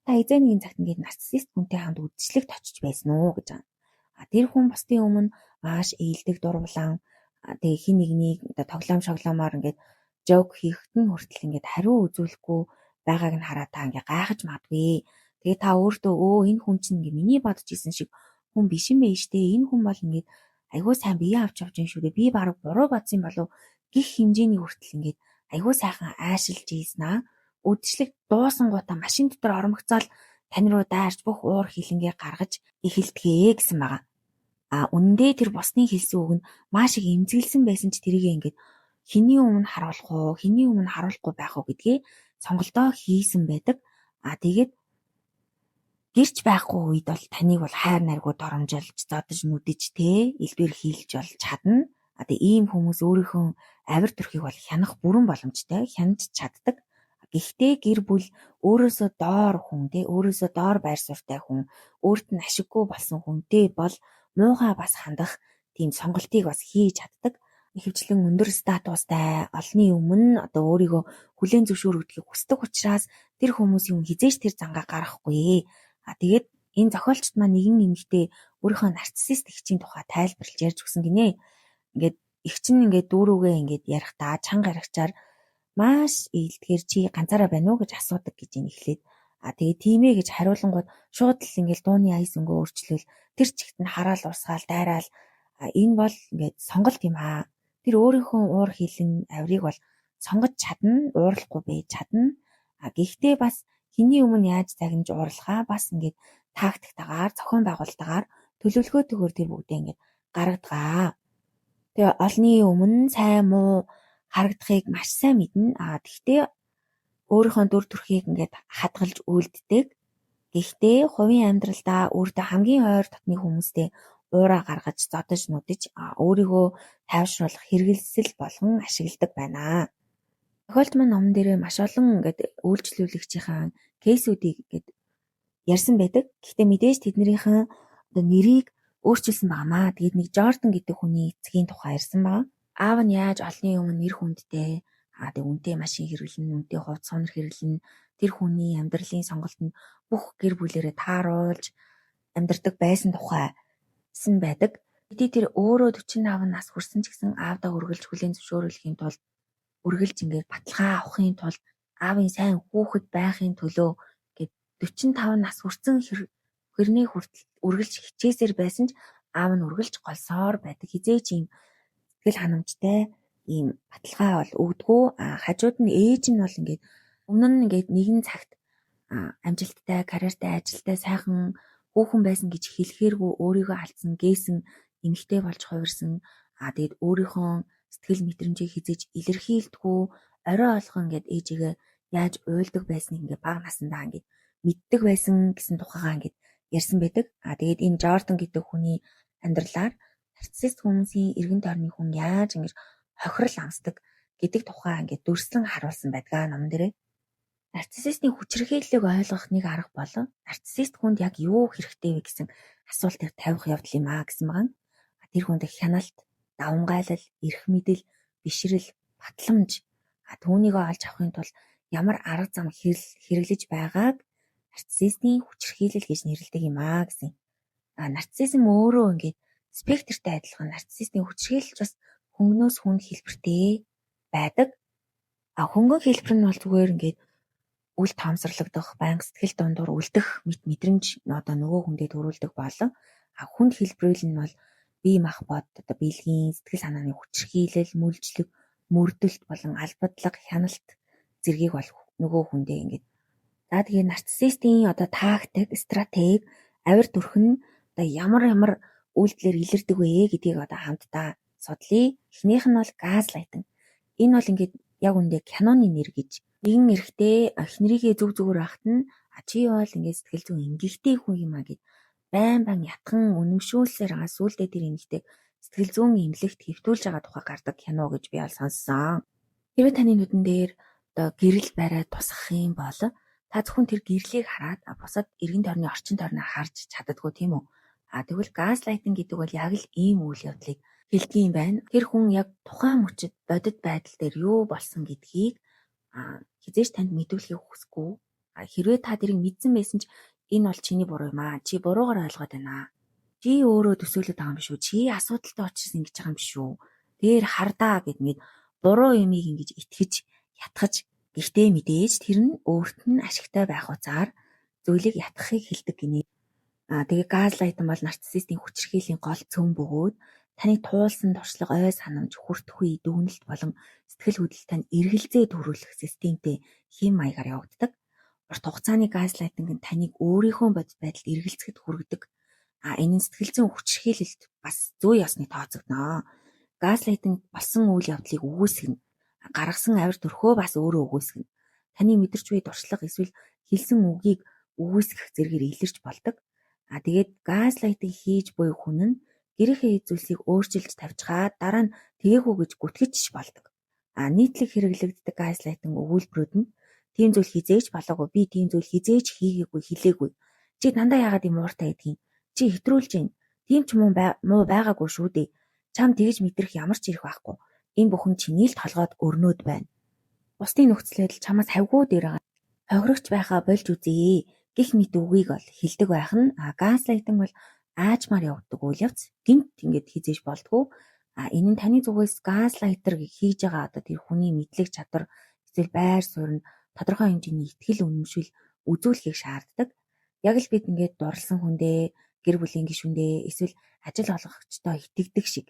эзэн нэгэн цагт ингээд нарциссист хүнтэй хамт үдшилтэд очиж байсан уу гэж байгаа. Тэр хүн бусдын өмнө маш ээлдэг дурвлан тэгээ хин нэгнийг одоо тоглоомоор ингээд жок хийхэд нь хүртэл ингээд хариу үзүүлэхгүй байгааг нь хараад та ингээд гайхаж магадгүй. Тэгээ та өөртөө энэ хүн чинь ингээд миний бодож исэн шиг хүн биш юм байна штэ. Энэ хүн бол ингээд айгүй сайн бие авч явж байгаа шүү дээ. Би баг буруу бодсон болов гих хэмжээний хүртэл ингээд айгүй сайхан аашилж ийснаа. Үдшилэг дуусангуудаа машин дотор ормогцоод тань руу дайрч бүх уур хилэнгээ гаргаж эхэлдэгэ гэсэн байгаа. Үнэндээ тэр босны хэлсэн үг нь маш их эмзэглсэн байсан ч тэрийг ингээд хэний өмнө харуулах уу, хэний өмнө харуулахгүй байх уу гэдгээ сонголтоо хийсэн байдаг. Тэгээд гэрч байхгүй үед бол таныг бол хайр найргууд оромжилж, зодож нүдэж элбэр хийлж бол чадна. Тэгээд ийм хүмүүс өөрийнхөө авир төрхийг бол хянах бүрэн боломжтой, хянаж чаддаг. Гэхдээ гэр бүл өөрөөсөө доор хүн, өөрөөсөө доор байр суурьтай хүн, өөрт нь ашиггүй болсон хүнтэй бол муухай бас хандах тийм сонголтыг бас хийж чаддаг. Ихэвчлэн өндөр статустай, олны өмнө одоо өөрийгөө хүлээн зөвшөөрөгдөхийг хүсдэг учраас тэр хүмүүсийн өмнө хизээж тэр зангаа гаргахгүй. Тэгээд энэ зохиолчд маань нэгэн эмэгтэй өөрийнхөө нарциссист эгчийн тухай тайлбарлаж ярьж өгсөн гинэ. Ингээд эгч нь ингээд дүүрүүгээ ингээд ярихдаа чанга ярихчаар маш ээлдгээр чи ганцаараа байна уу гэж асуудаг гэж эхлээд. Тэгээд тийм ээ гэж хариулангууд шууд л ингээд дууны аяс өнгөө өөрчлөл тэр чигт нь хараал урсгаал дайраал энэ бол ингээд сонголт юм аа. Тэр өөрийнхөө уур хилэн авирыг бол сонгож чадна, уурлахгүй байж чадна. Гэхдээ бас хэний өмнө яаж загнаж уурлахаа бас ингээд тактиктагаар, зохион байгуулалтаагаар төлөвлөгөөтэйгээр тэр бүгдээ ингээд гаргадаг. Тэгээ олны өмнө сайн муу харагдахыг маш сайн мэднэ. Гэхдээ өөрийнхөө дүр төрхийг ингээд хадгалж үлддэг. Гэхдээ хувийн амьдралдаа өөртөө хамгийн ойр дотны хүмүүстэй уураа гаргаж, зодож нүдэж өөрийгөө тайвшруулах хэрэгэлсэл болгон ашигладаг байна. Тохиолдмын номон дээрээ маш олон ингээд үйлчлүүлэгчийн кейсүүдийг ингээд ярьсан байдаг. Гэхдээ мэдээж тэднэрийнхэн нэрийг өөрчилсөн байнамаа. Тэгээд нэг Жордан гэдэг хүний эцгийн тухай ярьсан байна. Аав нь яаж олны өмнө нэр хүндтэй тэг үнэтэй машин хэрэглэн, үнэтэй хувцас сонор хэрэглэн тэр хүний амьдралын сонголтод бүх гэр бүлээрээ тааруулж амьдардаг байсан тухайсан байдаг. Хэдий тэр өөрөө 45 нас хүрсэн ч гэсэн аавдаа үргэлж хүлээн зөвшөөрөхийн тулд үргэлж ингээд баталгаа авахын тулд аавын сайн хүүхэд байхын төлөө гээд 45 нас хүрсэн хэрнээ хүртэл үргэлж хичээсээр байсан ч аав нь үргэлж голсоор байдаг. Хизээч ийм сэтгэл ханамжтай ийм баталгаа бол өгдөггүй. Хажууд нь ээж нь бол ингээд өмнө нь ингээд нэгэн цагт амжилттай, карьертай, ажилтай, сайхан хүүхэн байсан гэж хэлэхээргүй өөрийгөө алдсан, гээсэн эмэгтэй болж хувирсан. Тэгээд өөрийнхөө сэтгэл мэдрэмжийг хизээж илэрхийлдэггүй, орой олгон ингээд ээжигээ яаж уйлдаг байсныг ингээд бага насндаа ингээд мэддэг байсан гэсэн тухайгаа ингээд ярьсан байдаг. Тэгээд энэ Жордан гэдэг хүний амьдралаар нарциссист хүмүүсийн эргэн тойрны хүн яаж ингэж хохирол амсдаг гэдэг тухай ингээд дүрслэн харуулсан байдаг номон дээрээ. Нарциссистийн хүчирхийллийг ойлгох нэг арга бол нарциссист хүнд яг юу хэрэгтэй вэ гэсэн асуултыг тавих явдал юм гэсэн байна. Тэр хүнд хяналт, давмгайлал, эрх мэдэл, бишрэл, батламж түүнийгөө олж авахын тулд ямар арга зам хэрэглэж байгааг нарциссистийн хүчирхийлэл гэж нэрлэдэг юм гэсэн. Нарциссизм өөрөө ингээд спектртэй адилхан нарциссистийн хүчирхийлэл бас хөнгөнөөс хүнд хэлбэртэй байдаг. Хөнгөн хэлбэр нь бол зүгээр ингээд үл тоомсорлогдох, байнга сэтгэл дундуур үлдэх мэдрэмж нөгөө хүндээ төрүүлдэг болон хүнд хэлбэрүүл нь бол бие махбод бэлгийн сэтгэл санааны хүчирхийлэл, мүлжлэг, мөрдөлт болон албадлаг, хяналт зэргийг бол нөгөө хүндээ ингээд тэгээ нарциссистийн тактик, стратеги, авир төрх нь ямар үйлдэлээр илэрдэг вэ гэдгийг хамтдаа судлаа. Эхнийх нь бол газлайтинг. Энэ бол ингээд яг үндэ киноны нэр гэж. Нэгэн эрэгтэй эхнэрийгээ зүг зүгээр байхад нь чи бол ингээд сэтгэл зүйн эмгэгтэй хүн юм гэд байн ятхан үнэмшүүлсээр сүүлдээ тэр эмэгтэй сэтгэл зүйн эмнэлэгт хэвтүүлж байгаа тухай гардаг кино гэж би бол сонссон. Хэрвээ таны нүдэн дээр гэрэл бариад тусгах юм бол та зөвхөн тэр гэрлийг хараад бусад эргэн тойрны орчин тойрноо харж чаддаггүй тийм үү? Тэгвэл газлайтинг гэдэг бол яг л ийм үйл явдлыг хэлдэг юм байна. Тэр хүн яг тухайн мөчид бодит байдал дээр юу болсон гэдгийг хизээч танд мэдүүлэхийг хүсэхгүй. Хэрвээ та тэрийг мэдсэн байсан ч энэ бол чиний буруу юм аа. Чи буруугаар ойлгоод байна. Чи өөрөө төсөөлөд байгаа юм биш үү? Чи асуудалтай учраас ингэж байгаа юм биш үү? Тэр хардаа гэдгээд буруу юмыг ингэж итгэж, ятгах. Гэхдээ мэдээж тэр нь өөрт нь ашигтай байх уцаар зүйлийг ятгахыг хэлдэг гинэ. Тэгээ газлайтинг бол нарциссистийн хүчирхийллийн гол цөм бөгөөд таны туулсан туршлага, ой санамж, хүртэх үе, дүгнэлт болон сэтгэл хөдлөлт тань эргэлзээ төрүүлэх системтэй хэм маягаар явагддаг. Урт хугацааны газлайтинг нь таныг өөрийнхөө бодит байдалд эргэлзэхэд хүргэдэг. Энэ нь сэтгэл зүйн хүчирхийлэлд бас зүй ёсны тооцогдно. Газлайтинг болсон үйл явдлыг үгүйсгэнэ. Гаргасан авир төрхөө бас өөрөө үгүйсгэнэ. Таны мэдэрч буй туршлага эсвэл хэлсэн үгийг үгүйсгэх зэргээр илэрч болдог. Тэгээд газлайтинг хийж буй хүн нь гэрийнхээ зүйлсийг өөрчилж тавьчихаа дараа нь тэгээгүй гэж гүтгэж болдог. Нийтлэг хэрэглэгддэг газлайтинг өгүүлбэрүүд нь тийм зүйл хизээж болоогүй, би тийм зүйл хизээж хийгээгүй, хэлээгүй. Чи дандаа яагаад юм ууртай гэдгийг чи хэтрүүлж байна. Тийм ч муу байгаагүй шүү дээ. Чам тэгж мэдрэх ямар ч ирэх байхгүй. Энэ бүхэн чиний л толгойд өрнөд байна. Бусдын нөхцөл байдал чамаас хавгүй дээр байгаа. Хохирогч байхаа болж үзье гэх мэт үгийг бол хэлдэг байх нь газлайтинг бол аажмаар явагддаг үйл явц. Гинт ингэж хизээж болдгоо. Энэ нь таны зүгээс газлайтер хийж байгаа тэр хүний мэдлэг чадвар эсвэл байр суурь нь тодорхой хэмжээний ихтгэл үнэмшил үзүүлэхийг шаарддаг. Яг л бид ингээд дурлсан хүндээ, гэр бүлийн гишүүндээ эсвэл ажил олгогчдоо итгэдэг шиг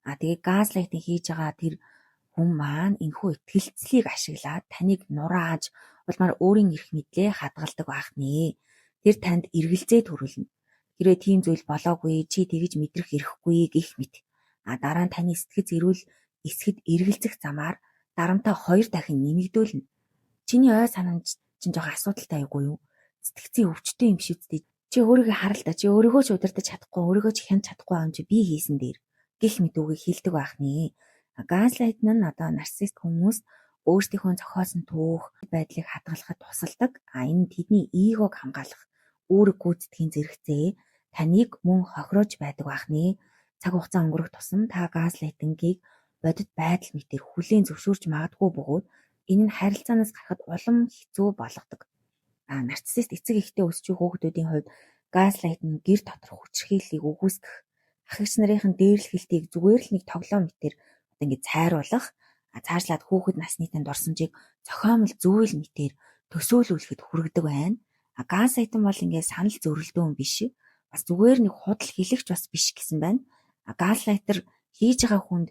Тэгээ газлайтинг хийж байгаа тэр хүн маань энэхүү итгэлцлийг ашиглаад таныг нурааж улмаар өөрийн эрх мэдлээ хадгалдаг байх нэ. Тэр танд эргэлзээ төрүүлнэ. Хэрвээ тийм зүйл болоогүй, чи тэгж мэдрэх эрхгүй гэх мэт. Дараа нь таны сэтгэц эрүүл эсгэд эргэлзэх замаар дарамтаа 2 дахин нэмэгдүүлнэ. Чиний ой санамж чинь жоохон асуудалтай айгүй юу? Сэтгцийн өвчтөй юм шиг үстэй. Чи өөрийгөө харал та. Чи өөрийгөө ч удирдах чадахгүй, өөрийгөө ч хянах чадахгүй юм чи би хийсэн дээр гэх мэт үгийг хэлдэг байх нэ. Газлайтн нь нарциссист хүмүүс өөрсдийнхөө зохиосон түүх байдлыг хадгалахад тусалдаг. Энэ тэдний эгог хамгаалах үүрэг гүйцэтгэхийн зэрэгцээ таныг мөн хохироож байдаг байх нэ. Цаг хугацаа өнгөрөх тусам та газлайтингийг бодит байдал мэтэр хүлээн зөвшөөрч магадгүй бөгөөд энэ нь харилцаанаас гарахад улам хэцүү болгодог. Нарциссист эцэг эхтэй өсч буй хүүхдүүдийн хувьд газлайтинг гэр доторх хүчирхийллийг үгүйсгэх, ах эгч нарын дээрлэхэлтийг зүгээр л нэг тоглоом мэтэр ингээд цайруулах, цаашлаад хүүхэд насны танд орсонжийг зохиомл зүйл мэтэр төсөөлүүлэхэд хүргэдэг байна. Газлайтин бол ингээд санал зөрөлдөөн биш. Бас зүгээр нэг худал хэлэгч бас биш гэсэн байна. Газлайтер хийж байгаа хүнд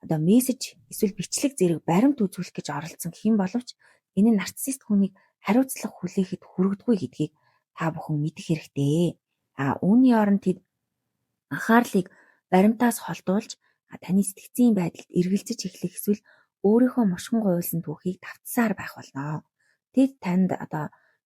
мессеж эсвэл бичлэг зэрэг баримт үзүүлэх гэж оролцсон гэх юм боловч энэ нь нарциссист хүнийг хариуцлага хүлээхэд хүргэдэггүй гэдгийг та бүхэн мэдэх хэрэгтэй. Үүний оронд тэд анхаарлыг баримтаас холдуулж таны сэтгцийн байдалд эргэлзэж эхлэх эсвэл өөрийнхөө мушгин гуйлсан түүхийг давтсаар байх болно. Тэд танд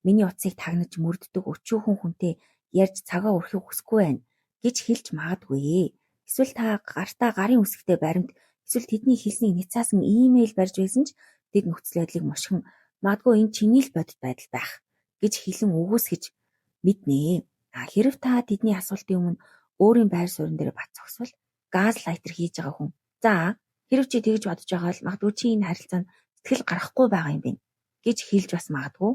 миний утсыг тагнаж мөрддөг өчүүхэн хүнтэй ярьж цагаа өрөхийг хүсэхгүй байна гэж хэлж магадгүй. Эсвэл та гартаа гарын үсэгтэй баримт эсвэл тэдний хэлснийг няцаасан имэйл барьж байсан ч тэд нөхцөл байдлыг мушгин магадгүй энэ чиний л бодит байдал байх гэж хэлэн үгүйсгэж мэднэ. Хэрв та тэдний асуултын өмнө өөрийн байр суурин дээр бат зогсвол газлайтер хийж байгаа хүн. За хэрв чи тэгж бодож байгаа бол магадгүй чи энэ харилцаанд сэтгэл гаргахгүй байгаа юм байна гэж хэлж бас магадгүй.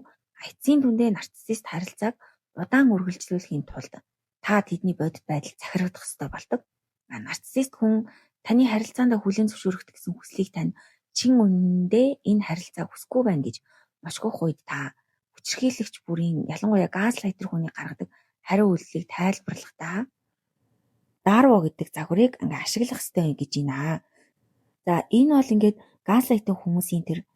Эцсийн дүндээ нарциссист харилцааг удаан үргэлжлүүлэхийн тулд та тэдний бодит байдал захирагдах ёстой болдог. Нарциссист хүн таны харилцаанд хүлээн зөвшөөрөх гэсэн хүслийг тань чин үнэндээ энэ харилцааг хүсэхгүй байна гэж мошгох үед та хүчирхийлэгч бүрийн ялангуяа газлайтер хүний гаргадаг хариу үйлдэлийг тайлбарлахдаа дарво гэдэг загварыг ингээ ашиглах ёстой гэж байна. За энэ бол ингээд газлайтинг хүмүүсийн тэр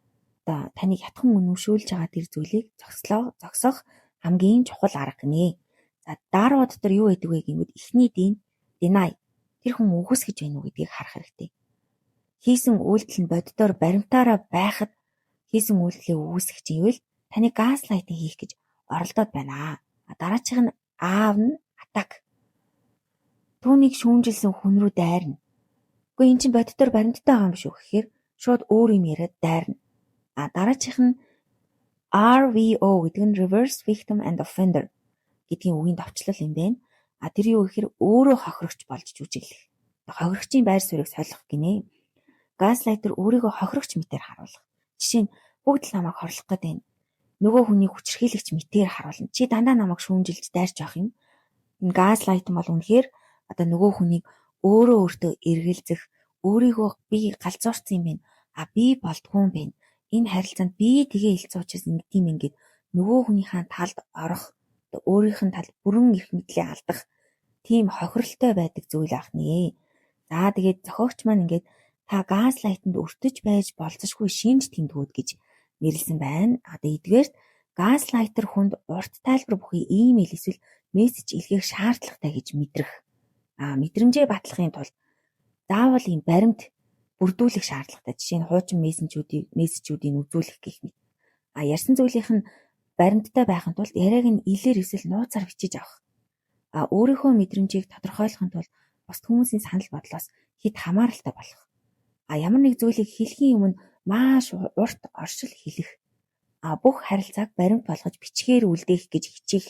таныг ятхан үнэмшүүлж байгаа тэр зүйлийг зогсоох хамгийн чухал арга гинэ. За дарво дотор юу гэдэг вэ гэвэл эхний deny тэр хүн үгүйсгэж байна уу гэдгийг харах хэрэгтэй. Хийсэн үйлдэл нь боддоор баримтаараа байхад хийсэн үйлдэлээ үгүйсгэх чинь ивэл таны газлайтинг хийх гэж оролдоод байна. Дараачих нь аав нь атак. Түүнийг шүүмжилсэн хүн рүү дайрна. Гэхдээ эн чинь боддоор баримттай байгаа юм шүү гэхээр шууд өөр юм яриад дайрна. Дараачих нь RVO гэдэг нь Reverse Victim and Offender гэдгийн үгийн товчлол юм байна. Тэр юу гэхээр өөрөө хохирогч болж жүжиглэх. Хохирогчийн байр суурийг солих гинэ. Газлайтер өөрийгөө хохирогч мэтээр харуулах. Жишээ нь бүгд л намайг хорлох гээд байна. Нөгөө хүнийг хүчирхийлэгч мэтээр харуулна. Чи дандаа намайг шүүмжилж дайрч явах юм. Энэ газлайтинг бол үнэхээр нөгөө хүнийг өөртөө эргэлзэх, өөрийгөө би галзуурсан юм байна. Би болдгүй юм байна. Энэ харилцаанд би тэгээ хэлцүүчээс ингэдэм ингээд нөгөө хүнийхээ талд орох, өөрийнх нь талд бүрэн эрх мэдлээ алдах тийм хохиролтой байдаг зүйл ах нэ. За тэгээд зохиогч маань ингээд та газлайтинд өртөж байж болцсошгүй шинж тэмдгүүд гэж нэрлсэн байна. Эдгээрт газлайтер хүнд урт тайлбар бүхий имэйл эсвэл мессеж илгээх шаардлагатай гэж мэдрэх. Мэдрэмжээ батлахын тулд заавал ийм баримт бүрдүүлэх шаардлагатай. Жишээ нь хуучин мессежүүдийг үзүүлэх гэх мэт. Ярьсан зүйлийнх нь баримттай байхын тулд яриаг нь илээр эсвэл нууцаар бичиж авах. Өөрийнхөө мэдрэмжийг тодорхойлохын тулд бусад хүмүүсийн санал бодлоос хэд хамааралтай болох. Ямар нэг зүйлийг хэлхийн өмнө маш урт оршил хэлэх. Бүх харилцааг баримт болгож бичгээр үлдээх гэж хичээх.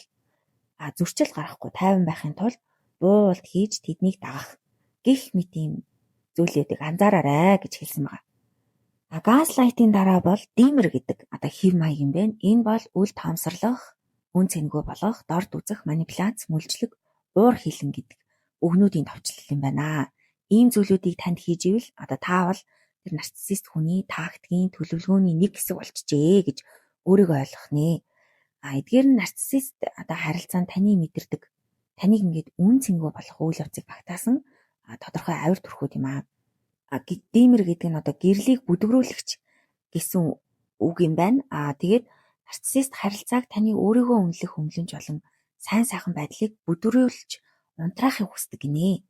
Зөрчил гарахгүй тайван байхын тулд буулт хийж тэднийг дагах. Гэх мэт юм зүйлүүдийг анзаараарай гэж хэлсэн байна. Газлайтын дараа бол димер гэдэг хэв маяг юм байна. Энэ бол үл таамсарлах, үн цэнгүй болгох, дорд үзэх, манипуляц, мүлжлэг, уур хилэн гэдэг үгнүүдийн товчлол юм байна. Ийм зүйлүүдийг танд хийж ивэл та бол тэр нарциссист хүний тактикийн төлөвлөгөөний нэг хэсэг болчихжээ гэж өөрийгөө ойлгох нэ. Эдгээр нь нарциссист харилцаанд таны мэдэрдэг таныг ингээд үн цэнгүй болох үйл явцыг багтаасан тодорхой авир төрхүүд юм аа. Димер гэдэг нь одоо гэрлийг бүдгрүүлэгч гэсэн үг юм байна. Тэгээд нарциссист харилцааг таны өөрийгөө үнэлэх хөндлөмж болон сайн сайхан байдлыг бүдгрүүлж унтраахыг хүсдэг гинэ.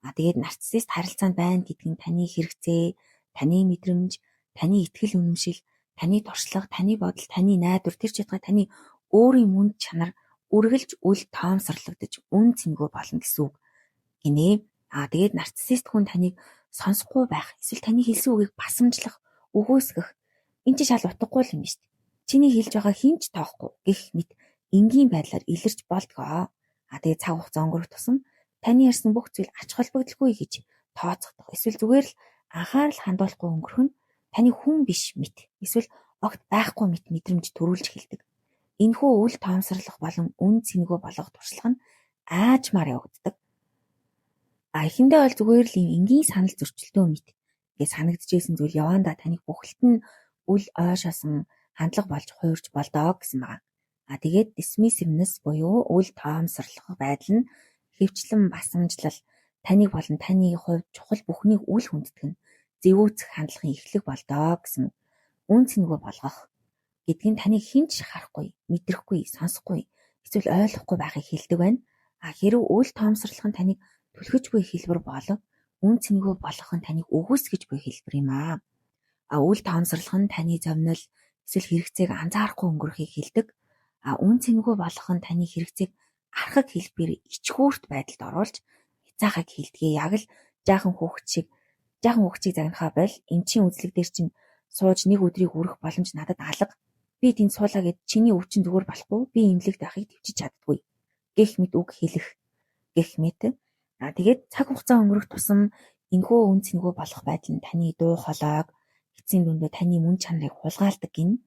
Тэгээд нарциссист харилцаанд байна гэдэг нь таны хэрэгцээ, таны мэдрэмж, таны итгэл үнэмшил, таны туршлага, таны бодол, таны найдвар, тэр чигтээ таны өөрийн мөн чанар үргэлж үл тоомсорлогдож үн цэнгүй болно гэсэн үг гинэ. Тэгээд нарциссист хүн таныг сонсохгүй байх, эсвэл таны хэлсэн үгийг басамжлах, өгөөсгөх энэ ч шал утгагүй юм шүү дээ. Чиний хэлж байгаа хинч тоохгүй гэх мэт энгийн байдлаар илэрч болдгоо. Тэгээд цаг хугацаа өнгөрөх тусам таны ярьсан бүх зүйл ач холбогдолгүй гэж тооцогдох. Эсвэл зүгээр л анхаарал хандуулахгүй өнгөрөх нь таны хүн биш мэт, эсвэл огт байхгүй мэт мэдрэмж төрүүлж эхэлдэг. Энэхүү үл тоомсорлох болон үн цэнгүй болгох туршлага нь аажмаар явагддаг. Эхэндээ бол зүгээр л энгийн санал зөрчилдөөн мэт гэж санагдчихсэн зүйл явандаа таныг бүхэлд нь үл ойшоосон хандлага болж хуурж болдоо гэсэн байна. Тэгээд dismissiveness буюу үл тоомсорлох байдал нь хэвчлэн басамжлал, таныг болон таны хувьд чухал бүхнийг үл хүндэтгэх нь зэвүүцэх хандлагын эхлэг болдоо гэсэн. Үн цэнгүй болгох гэдэг нь таныг хинч харахгүй, мэдрэхгүй, сонсохгүй, эсвэл ойлгохгүй байхыг хэлдэг байна. Хэрвээ үл тоомсорлох нь таныг түлхэж буй хэлбэр болов, үн цэнгүй болгох нь таныг өгөөсгөж буй хэлбэр юм аа. Үл тоомсорлох нь таны зовнил, эсвэл хэрэгцээг анзаарахгүй өнгөрөхийг хэлдэг. Үн цэнгүй болгох нь таны хэрэгцээг архаг хэлбэр ичгүүрт байдалд оруулж хязгаахыг хэлдэг. Яг л жаахан хүүхчийг загнахаа бол эмчийн үзлэг дээр чинь сууж нэг өдрийг үрэх боломж надад алга. Би тэнд суулаа гэд чиний өвчин зүгээр болохгүй, би эмнэлэгт байхыг төвчиж чаддгүй гэх мэт үг хэлэх гэх мэт. Тэгээд цаг хугацаа өнгөрөх тусам энэхүү үн цэнгүй болох байдал нь таны дуу хоолойг, эцсийн дүндээ таны мөн чанарыг хулгайлдаг гин.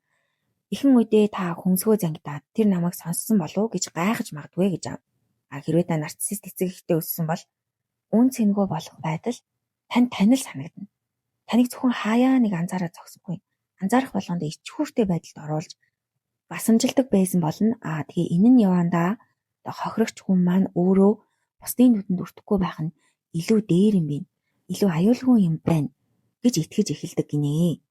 Ихэнх үедээ та хүнсгөө зангидаад тэр намайг сонссон болов гэж гайхаж магадгүй гэж аа. Хэрвээ та нарциссист эцэг эхтэй өссөн бол үн цэнгүй болох байдал танд танил санагдана. Таныг зөвхөн хаяа нэг анзаараад зогсохгүй. Анзаарах болгонд ичхүүртэй байдалд оруулж басамжилдаг байсан болно. Тэгээ энэ нь явандаа хохирогч хүн маань өөрөө бусдын нүдэнд өртөхгүй байх нь илүү дээр юм байна. Илүү аюулгүй юм байна гэж итгэж эхэлдэг гинэ.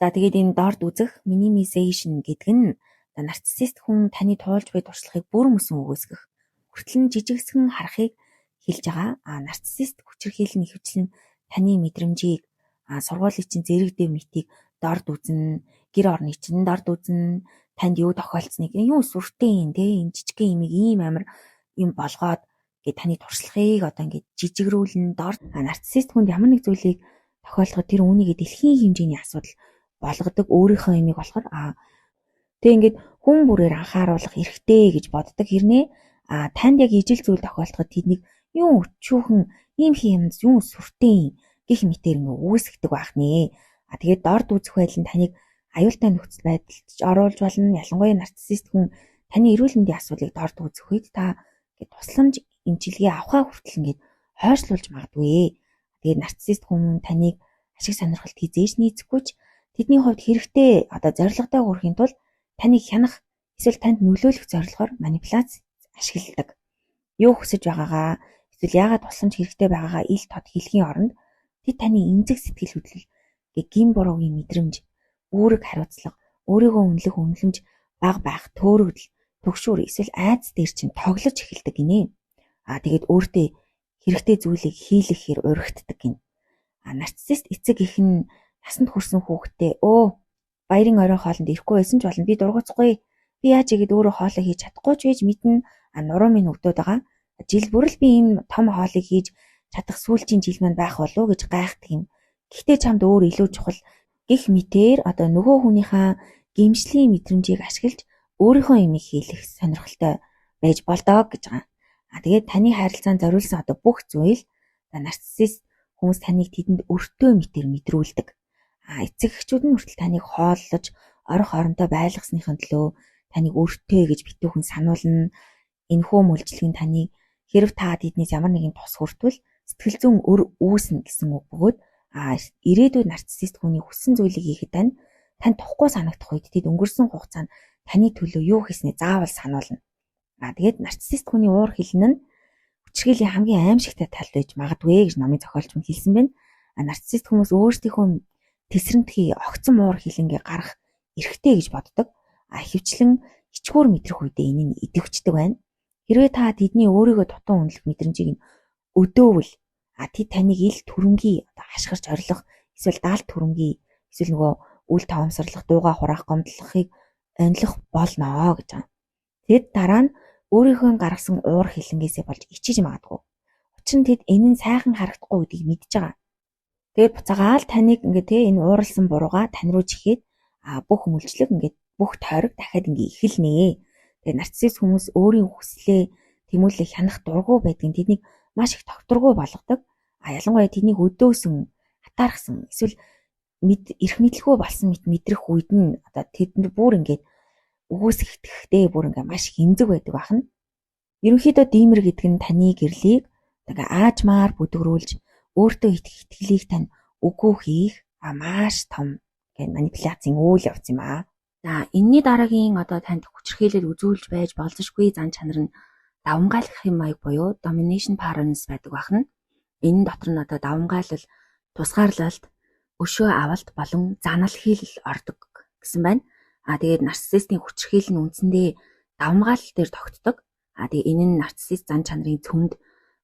Тэгээд энэ дорд үзэх minimization гэдэг нь нарциссист хүн таны туулж буй туршлагыг бүр мөсөн өгөөсгөх, хүртэл нь жижигсгэн харахыг хэлж байгаа. Нарциссист хүчирхийлэл нь ихэвчлэн таны мэдрэмжийг, сургуулийн чинь зэрэг дэв мэтийг дорд үзэн, гэр орны чинь дорд үзэн, танд юу тохиолдсныг юу сүртэй юм те, энэ жижигхэн имийг ийм амар юм болгоод гэ таны туршлагыг одоо ингээд жижигрүүлэн дорд. Нарциссист хүнд ямар нэг зүйлийг тохиолдоход тэр үүнийг дэлхийн хэмжээний асуудал болгодог өөрийнхөө имийг болохоор тэг ингээд хүн бүрээр анхааруулах эрхтэй гэж боддог. Хэрнээ танд яг ижил зүйл тохиолдоход тэднийг юу өчүүхэн ийм юмд юу сүртэй гэх мэтээр ингээ үүсгдэг байх нэ. Тэгээд дорд үзэх байдал нь таныг аюултай нөхцөл байдалд оруулж болно. Ялангуяа нарциссист хүн таны эрүүл мэндийн асуудлыг дорд үзэх үед та тусламж эмчилгээ авахаа хүртэл ингээд хойшлуулж магадгүй. Тэгээд нарциссист хүн таныг ашиг сонирхолд хизээж нийцэхгүй ч тэдний хувьд хэрэгтэй зорилготой хүрэхийн тулд таныг хянах эсвэл танд нөлөөлөх зорилгоор манипуляц ашигладаг. Юу хүсэж байгаагаа эсвэл яагаад тусламж хэрэгтэй байгаагаа ил тод хэлхийн оронд тэд таны эмзэг сэтгэл хөдлөл гин буруугийн мэдрэмж, үүрэг хариуцлага, өөрийгөө үнэлэх үнэлэмж бага байх, төөрөгдөл, төгшүүр эсвэл айдас дээр чинь тоглож эхэлдэг гинэ. Тэгээд өөртөө хэрэгтэй зүйлийг хийлгэхээр уригддаг гин. Нарциссист эцэг эх нь насанд хүрсэн хүүхдээ баярын орой хоолнд ирэхгүй байсан ч болно, би дургуцахгүй, би яаж игээд өөрөө хоолоо хийж чадахгүй ч гэж мэднэ. Нуруу минь өвдөд байгаа. Жил бүрэл би энэ том хоолыг хийж чадах сүүлчийн жил маань байх болов уу гэж гайхдаг юм. Гэхдээ чамд өөр илүү чухал гэх мэтээр нөгөө хүнийхээ гэмшлийн мэдрэмжийг ашиглаж өөрийнхөө имийг хийлэх сонирхолтой байж болдоо гэж байгаа. Тэгээд таны харилцаанд зориулсан бүх зүйл нарциссист хүмүүс таныг тэдэнд өртөө мэтэр мэдрүүлдэг. Эцэг эхчүүд нь хүртэл таныг хооллож, орох оронтой байлгасныхын төлөө таныг өртөө гэж битүүхэн сануулна. Энэхүү мөлжлөг нь таныг хэрв та тэднээс ямар нэгэн тус хүртвэл сэтгэл зүйн өр үүснэ гэсэн үг бөгөөд ирээдүйд нарциссист хүний хүссэн зүйлийг хийхэд тань тухгүй санагдах үед тэд өнгөрсөн хугацаанд таны төлөө юу хийснээ заавал сануулна. Тэгээд нарциссист хүний уур хилэн нь хүчирхийллийн хамгийн аимшигтай тал байж магадгүй гэж номын зохиолч мөн хэлсэн байна. Нарциссист хүмүүс өөрсдийнхөө тесрэмтгий огцон муур хилэнгээ гарах эрхтэй гэж боддог. Ихэвчлэн ичгүүр мэдрэх үедээ энэ нь идэвхждэг байна. Хэрвээ та тэдний өөрийгөө дутуу үнэлэх мэдрэмжийг нь өдөөвөл тэд таныг ил түрэмгий хашгирч орилох, эсвэл даалт түрэмгий, эсвэл нөгөө үл тоомсорлох, дууга хураах, гомдлохыг онилох болно гэж байна. Тэд дараа нь өөрийнхөө гаргасан уур хилэнгээсээ болж ичиж магадгүй. Учир нь тэд энэ нь сайхан харагдахгүй гэдгийг мэдж байгаа. Тэгээд буцаагаал таныг энэ ууралсан бурууга тань руу жихэд бүх өмөлчлөг бүх тойрог дахиад эхэлнэ. Тэгээд нарциссист хүмүүс өөрийн хүслээ тэмүүлэх хянах дургу байдгийг тэднийг маш их тогтворгүй болгодог. Ялангуяа тэднийг өдөөсөн, хатаархсан, эсвэл эрх мэдлгүй болсон мэдрэх үед нь тэдэнд бүр үгүйсэхдээ бүр маш хэмзэг байдаг бахна. Ерөнхийдөө диймэр гэдэг нь таны гэрлийг аажмаар бүдгрүүлж өөртөө итгэх итгэлийг тань үгүй хийх маш том манипуляцийн үйл явц юм аа. За энэний дараагийн танд хүчирхийлэл үзүүлж байж болзошгүй зан чанар нь давамгайлах хэм маяг буюу domination paranoia байдаг бахна. Энэ дотор нь давамгайлал, тусгаарлалт, өшөө авалт болон занал хийлэл ордог гэсэн байна. Тэгээд нарциссистийн хүчирхийлэл нь үндсэндээ давамгаалал дээр тогтдог. Тэгээд энэ нь нарциссист зан чанарын цөмд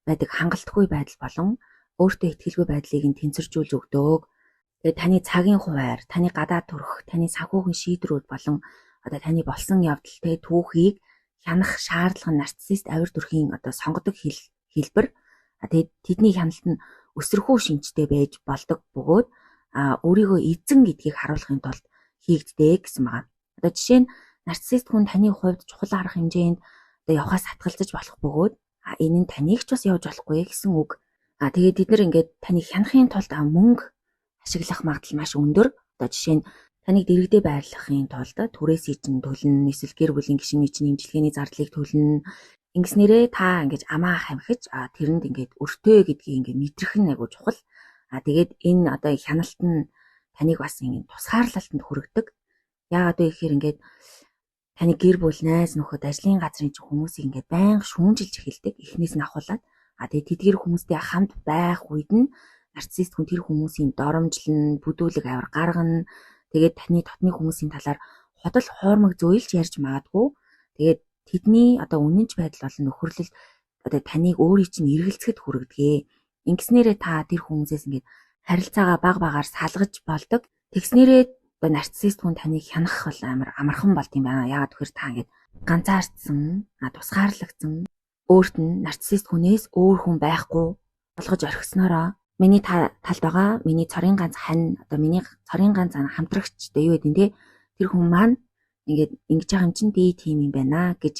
байдаг хангалтгүй байдал болон өөртөө итгэлгүй байдлыг нь тэнцвэржүүлж өгдөг. Тэгээд таны цагийн хуваар, таны гадаа төрөх, таны санхүүгийн шийдвэрүүд болон таны болсон явдал түүхийг хянах шаардлага нь нарциссист авир төрхийн сонгодог хэлбэр. Тэгээд тэдний хяналт нь өсөрхүү шинжтэй байж болдог бөгөөд өөрийгөө эзэн гэдгийг харуулахын тулд хийгддэг гэсэн байна. Жишээ нь нарциссист хүн таны хувьд чухал арга хэмжээнд явахаас хатгалзаж болох бөгөөд энэ нь таныг ч бас явж болохгүй гэсэн үг. Тэгээд бид нар таныг хянахын тулд мөнгө ашиглах магадлал маш өндөр. Жишээ нь таныг дэргэдээ байрлахын тулд түрээсээ чинь төлнө, эсвэл гэр бүлийн гишүүний чинь имчилгээний зардлыг төлнө. Ингэснээрээ та амаа хамхиж тэрэнд өртөө гэдгийг мэдрэх нь айгуу чухал. Тэгээд энэ хяналт нь таныг бас тусгаарлалтанд хүргэдэг. Яагаад вэ гэхээр таны гэр бүл, найз нөхөд, ажлын газрын чинь хүмүүсийг байнга шүүмжилж эхэлдэг. Эхнээс нь ахуулаад тэгээд тэдгээр хүмүүстэй хамт байх үед нь нарциссист хүн тэр хүмүүсийн доромжлон, бүдүүлэг авир гаргана. Тэгээд таны дотны хүмүүсийн талаар хотол хоормог зөөлж ярьж магадгүй. Тэгээд тэдний үнэнч байдал болон нөхөрлөл таныг өөрийн чинь эргэлзэхэд хүргэдэг. Ингэснээрээ та тэр хүмүүсээс харилцаагаа баг багаар салгаж болдог. Тэгснээрээ нарциссист хүн таныг хянах бол амар амархан болд юм байна. Яагаад гэхээр та ганцаардсан, тусгаарлагдсан, өөрт нь нарциссист хүнээс өөр хүн байхгүй болгож орхиснороо миний талд байгаа, миний цорын ганц хань, миний цорын ганц хамтрагч юу гэдэг нь тэр хүн маань ингэж байгаа юм чинь би тийм юм байна гэж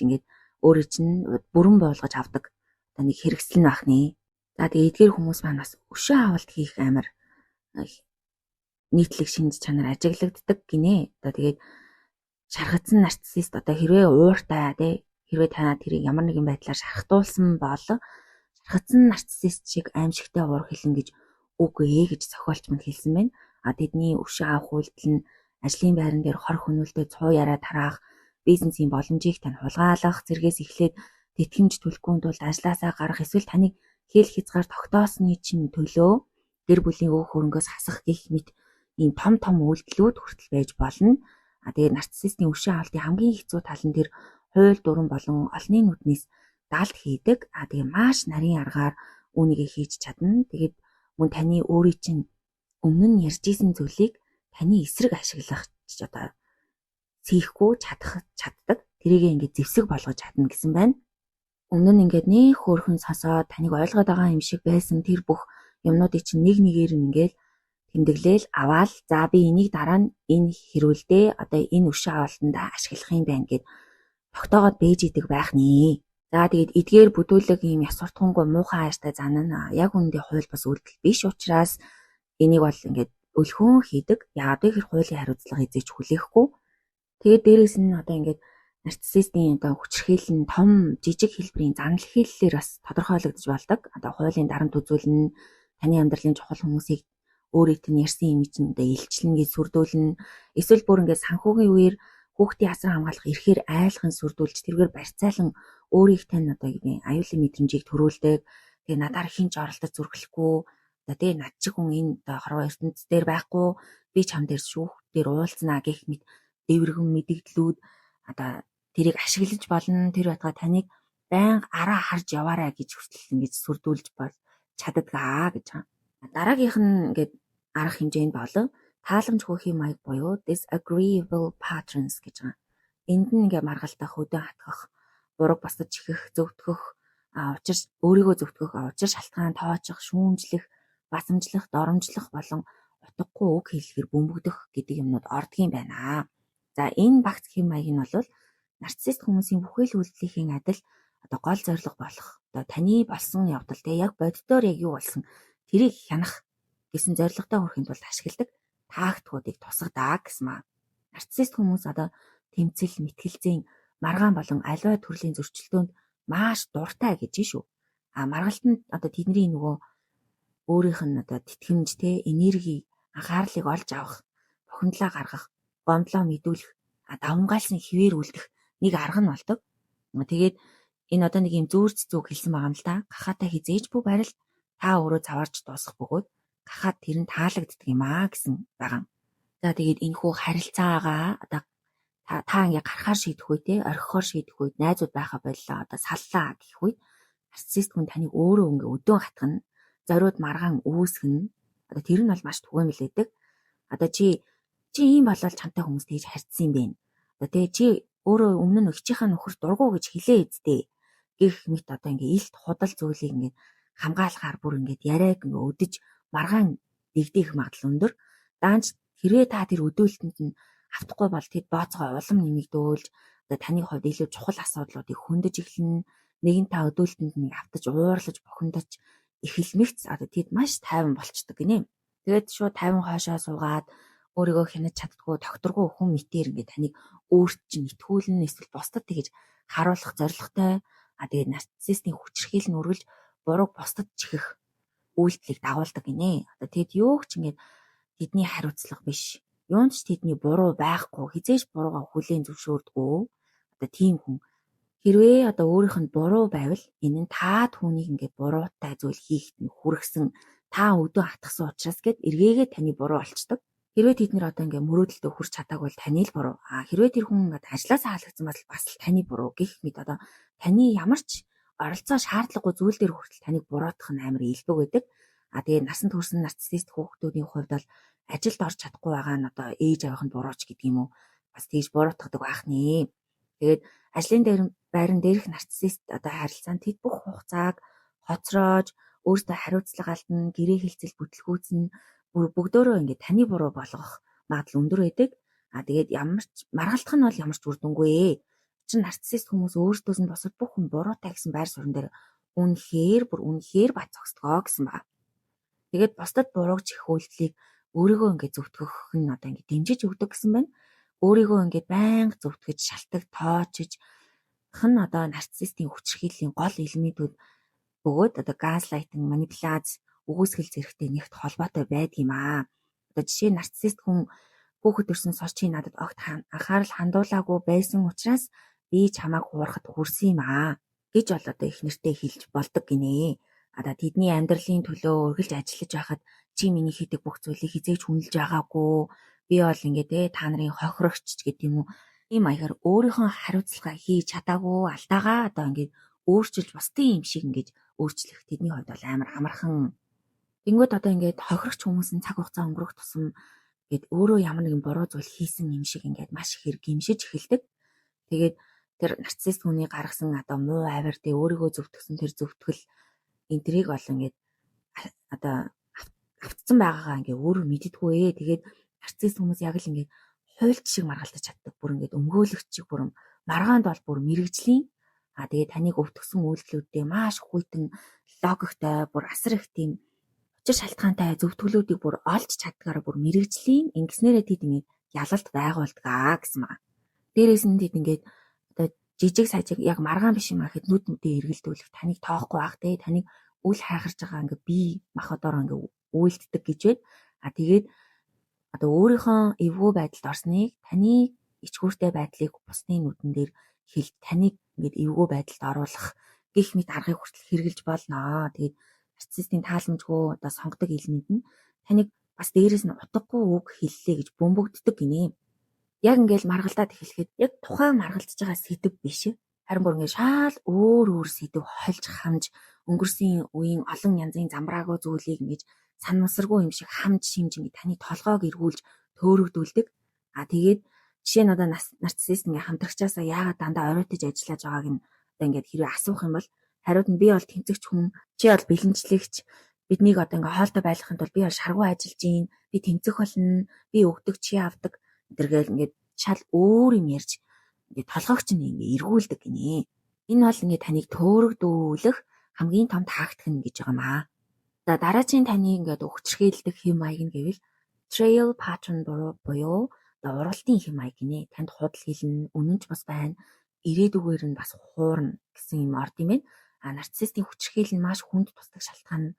өөрөө чинь бүрэн буулгаж авдаг. Нэг хэрэгсэл нь бахны. За тэгээд эдгээр хүмүүс маань бас өшөө авалт хийх амар нийтлэг шинж чанар ажиглагддаг гинэ. Тэгээд шаргацсан нарциссист хэрвээ ууртай хэрвээ та тэрийг ямар нэгэн байдлаар шархтуулсан бол шаргацсан нарциссист шиг аимшигтай уур хилэн гэж үгүй гэж зохиолч манд хэлсэн байна. Тэдний өшөө авах үйлдэл нь ажлын байран дээр хор хөнөөлтөд цуу яриа тараах, бизнесийн боломжийг тань хулгайлах, зэргээс эхлээд тэтгэмж төлөхгүй тулд ажлаасаа гарах, эсвэл таныг хэл хязгаар тогтоосны чинь төлөө гэр бүлийн өөх хөрөнгөөс хасах гэх мэт ийм том үйлдэлүүд хүртэл байж болно. Тэгээд нарциссистийн өшөө авалтын хамгийн хэцүү тал нь тэр хууль дүрэн болон олонний нүднээс даалт хийдэг. Тэгээ маш нарийн аргаар үүнийг хийж чадна. Тэгээд мөн таны өөрийн чинь өмнө нь ярьж исэн зүйлийг таны эсрэг ашиглах сийхгүй чаддаг. Тэрийг зэвсэг болгож чадна гэсэн байна. Өмнө нь нэг хөөрхөн сонсоод таныг ойлгоод байгаа юм шиг байсан тэр бүх юмнуудыг чинь нэг нэгээр нь тэмдэглээл аваад за би энийг дараа нь энэ хэрүүлдэ энэ өшөө авалтанд ашиглах юм байна гэд тогтоогоод бэж идэг байх нэ. За тэгээд эдгээр бүдүүлэг ийм ясвартхангүй муухай ааштай зан нь яг үүндээ хууль бас үйлдэл биш учраас энийг бол өлхөн хийдэг. Яагаад вэ гэхээр хуулийн хариуцлага эзэж хүлээхгүй. Тэгээд дээрээс нь нарциссистийн хүчирхийлэл нь том жижиг хэлбэрийн занал хэллэлээр бас тодорхойлогдож болдог. Хуулийн дарамт үзүүлнэ, таны амьдралын чухал хүмүүсийг өөрийнх нь ярьсан юм чинь илчлэн гэж сүрдүүлнэ. Эсвэл бүр санхүүгийн үеэр хүүхдийн асар хамгаалах эрхээр айлхын сүрдүүлж тэргээр барьцаалан өөрийнх нь аюулын мэдрэмжийг төрүүлдэг. Тэгээ надаар хинч оролдож зүрхлэхгүй Одоо тэгээ над шиг хүн энэ одоо хорвоо ертөнцийн дээр байхгүй би чам дээр шүүх дээр уулзнаа гэх мэт дэврэгэн мэдээллүүд одоо тэрийг ашиглаж болно. Тэр байтугай таныг байнга араа харж яваарай гэж хүртэл ингэж сүрдүүлж бол чаддгаа гэж байна. Дараагийнх нь ингээд арга хэмжээнд болов тааламж хөхийн маяг буюу disagreeable patterns гэж байна. Энд нь ингээ маргалдах, хөдөө хатгах, буруу босдож ихэх, зөвтгөх, өөрийгөө зөвтгөх, учир шалтгаан тооцох, шүүмжлэх, басамжлах, доромжлох болон утгагүй үг хэлэхээр бөмбөгдөх гэдэг юмнууд ордгийн байна. За энэ багц хэм маяг нь бол нарциссист хүмүүсийн бүхэл үйлдэлийн адил одоо гол зорилго болох одоо таны болсон явдал те яг боддоор яг юу болсон тэрийг хянах гэсэн зорилготой хүрэхин тулд ашигладаг тактикуудыг тусгадаа гэсэн маа. Нарциссист хүмүүс одоо тэмцэл, мэтгэлзэн, маргаан болон аливаа төрлийн зөрчилдөөнд маш дуртай гэж шүү. Маргалтанд одоо тэдний нөгөө өөрийнх нь одоо тэтгэмж те энерги, анхаарлыг олж авах, бухимдлаа гаргах, гомдлоо мэдүүлэх, давмгаалсан хിവэр үлдэх нэг арга нь болдог. Тэгээд энэ одоо нэг юм зүүрц зүг хэлсэн байгаа юм л да. Гахаатай хизээж бүх барил та өөрөө цаваарч дуусах бөгөөд гахаад тэр нь таалагддаг юм аа гэсэн байгаа. За тэгээд энэ хүү харилцаагаа одоо та ингээ гарахаар шийдэх үе те орхихоор шийдэх үед найзууд байхаа боллоо одоо саллаа гэх үед нарциссист хүн таныг өөрөө ингээ өдөөн хатгана зориуд маргаан үүсгэн одоо тэр нь бол маш түгээмэл байдаг. Одоо чи ийм болол чамтай хүмүүс тэгж харьцсан юм бэ. Одоо тэгээ чи өөрөө өмнө нь өгчийнхаа нөхөр дургу гэж хэлээ эзтэй гэх мэт одоо ингээ илт худал зүйлийг ингээ хамгаалахаар бүр ингээ яриаг ингээ өдөж маргаан дэгдэх магадлал өндөр. Даанч хэрвээ та тэр өдөөлтөнд нь автахгүй бол тэд бооцоо улам нэмэгдүүлж одоо таны хувьд илүү чухал асуудлуудыг хөндөж эхэлнэ. Нэгэн та өдөөлтөнд нэг автаж уурлаж бухимдаж эхэлмэгц одоо тэд маш тайван болчдөг гинэ. Тэгээд шууд тайван хоошоо суугаад өөрийгөө хянаж чаддгүй докторгүй хүн мэтэр ингээ таныг өөрт чинь итгүүлнэ эсвэл бусдад тэгэж харуулах зорилготой. Тэгээд нарциссистийн хүчирхийлэл нь үргэлж бурууг бусдад чихэх үйлдэлийг дагуулдаг гинэ. Одоо тэд юу ч ингээ тэдний хариуцлага биш. Юунд ч тэдний буруу байхгүй, хизээж бурууга хүлээн зөвшөөрдөггүй. Одоо тийм хүн хэрвээ одоо өөрийнх нь буруу байвал энэ нь та түүнийг ингээ буруутай зүйл хийхэд нь хүргэсэн та өдөө хатгсан учраас гэд эргээгээ таны буруу болчдөг. Хэрвээ тэд нэр одоо ингээ мөрөөдөлтөд хүрч чадаагүй бол таны л буруу. Хэрвээ тэр хүн ажлаасаа халагдсан бол бас л таны буруу гэх мэт одоо таны ямар ч оролцоо шаардлагагүй зүйл дээр хүртэл таныг буруутгах нь амар илбэг байдаг. Тэгээд насанд хүрсэн нарциссист хүүхдүүдийн хувьд бол ажилд орж чадахгүй байгаа нь одоо ээж аваахын бурууч гэдэг юм уу? Бас тийж буруутгадаг байх нэ. Тэгээд ажлын байран дээрх нарциссист одоо харилцаанд тэд бүх хугацааг хоцроож өөртөө хариуцлага алдна, гэрээ хэлцэл бүтлгүүцэн бүгдөө ингээ таны буруу болгох магадлал өндөр байдаг. Тэгээд ямар ч маргалдах нь бол ямар ч үр дүнгүй ээ. Чин нарциссист хүмүүс өөртөөс нь босоод бүх хүн буруутай гэсэн байр суурин дээр үнэхээр бат зогсдгоо гэсэн байна. Тэгээд бусдад бурууг чих үйлдэлийг өөрийгөө ингээ зөвтгөх нь одоо ингээ дэмжиж өгдөг гэсэн байна. Өөрийгөө ингээ байнга зөвтгөж шалтгаан тоочж хэн одоо нарциссистийн хүчирхийллийн гол элементүүд бөгөөд одоо газлайтинг, манипуляц, үгүйсгэл зэрэгтэй нэгт холбоотой байдгийм аа. Одоо жишээ нарциссист хүн хүүхэд төрсөн сорч чи надад огт анхаарал хандуулаагүй байсан учраас би чамайг хуурахад хүрсэн юм аа гэж бол одоо их нэртэй хэлж болдог гинэ. Одоо тэдний амьдралын төлөө үргэлж ажиллаж байхад чи миний хийдэг бүх зүйлийг хизээж хүнэлж байгаагүй. Би бол ингээ та нарын хохирогч гэдэг юм уу. Ийм маягаар өөрийнхөө хариуцлага хийж чадаагүй алдаагаа одоо ингээ өөрчилж бусдын юм шиг ингэж өөрчлөх тэдний хувьд бол амар амархан. Тэнгүүд одоо ингээд хохирогч хүмүүс нь цаг хугацаа өнгөрөх тусам ингээд өөрөө ямар нэгэн буруу зүйл хийсэн юм шиг ингээд маш их гимшиж эхэлдэг. Тэгээд тэр нарциссист хүний гаргасан одоо муу авир дэ өөрийгөө зөвтгсөн тэр зөвтгөл энтрийг бол ингээд одоо автцсан байгаагаа ингээд өөрөө мэддэггүй ээ. Тэгээд нарциссист хүмүүс яг л ингээд хуйлч шиг маргалдаж чаддаг. Бүр ингээд өмгөөлөгч шиг бүр маргаанд бол бүр мэрэгжлийн тэгээд таныг өвтгсөн үйлдэлүүдтэй маш хүйтэн логиктой бүр асар их тийм учир шалтгаантай зөвтгөлүүдийг бүр олж чаддгаараа бүр мэрэгжлийн ингэснээрээ тэд ингээд ялалт байгуулдаг гэсэн маа. Дээрээс нь тэд ингээд одоо жижиг сажиг яг маргаан биш юм ахэд нүд нүдээ эргэлдүүлэх таныг тоохгүй байх те таныг үл хайхарж байгаа ингээд бие махбодоор ингээд үйлддэг гэж байна. Тэгээд одоо өөрийнхөө эвгүй байдалд орсныг таны ичгүүртэй байдлыг бусны нүдэн дээр хэлж таныг ингээд эвгүй байдалд оруулах гих мэт аргыг хүртэл хэрэгжилж болно. Тэгээд нарциссистын тааламжгүй одоо сонгодог элемент нь таныг бас дээрээс нь утгагүй үг хэллээ гэж бөмбөгддөг гинэ. Яг ингээл маргалдаад эхлэхэд яг тухайн маргалдж байгаа сэдв биш. Харин бүр ингээд шал өөр сэдв хольж хамж өнгөрсөн үеийн олон янзын замбраагүй зүйлийг ингэж санамсаргүй юм шиг хамж шимж ингээд таны толгойг эргүүлж төөрөгдүүлдэг. Тэгээд жишээ нь одоо нарциссист ингээ хамтрагчаасаа яагаад дандаа оройтож ажиллаж байгааг нь одоо ингээд хэрэг асуух юм бол хариуд нь би бол тэмцэгч хүн, чи бол бэлэнчлэгч, биднийг одоо ингээ хоолтой байлгахын тулд би бол шаргуу ажиллаж гин, би тэмцэх болно, би өгдөг чи авдаг гэдэргээл ингээд шал өөр юм ярьж ингээд толгойч нь ингээ эргүүлдэг гинэ. Энэ бол ингээ таныг төөрөгдүүлэх хамгийн том тактик нь гэж байгаа маа. За дараагийн таны ингээд өгчрхийлдэг хэм маяг нь гэвэл trail pattern буюу уралтын хэм маяг гинэ. Танд худал хэлнэ, үнэнч бас байна, ирээдүгээр нь бас хуурна гэсэн юм орд юм байна. Нарциссистын хүчрхийл нь маш хүнд тусдаг шалтгаан нь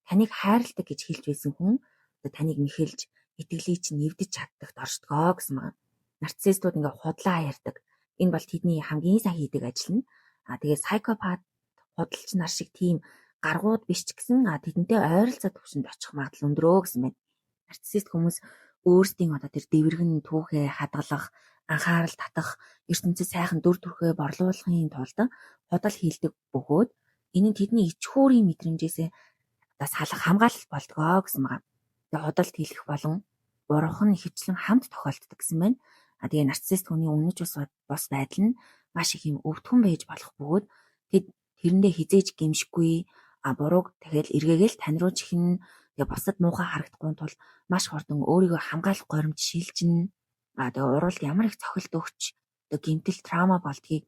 таныг хайрладаг гэж хэлж байсан хүн одоо таныг мэхэлж итгэлийг чинь нэвдэж чаддагт оршдгоо гэсэн байна. Нарциссистууд ингээ худлаа ярьдаг. Энэ бол тэдний хамгийн сайн хийдэг ажил нь. Тэгээд psychopath худалч нар шиг тийм гаргууд биш ч гэсэн тэдэнтэй ойролцоо төвшөнд очих магадлал өндөрөө гэсэн байна. Нарциссист хүмүүс өөрсдийн одоо тэр дэврэгэн түүхээ хадгалах, анхаарал татах, ертөнцид сайхан дүр төрхөө борлуулахын тулд худал хийлдэг бөгөөд энэ нь тэдний ичхүүрийн мэдрэмжээс одоо салах хамгаалал болдгоо гэсэн байна. Тэгээ худалд хийлгэх болон бурхан ихэвчлэн хамт тохиолддог гэсэн байна. Тэгээ нарциссист хүний өмнөж бос байдал нь маш их юм өвдгөн байж болох бөгөөд тэд тэрэндээ хизээж гимшгүй бурууг тэгэл эргээгээл тань руу чихнэ. Тэгээ босод муухай харагдахгүй тул маш хурдан өөрийгөө хамгаалах горимж шилжинэ. Тэгээ уралд ямар их цохилт өгч одоо гэмтэл траума болдгийг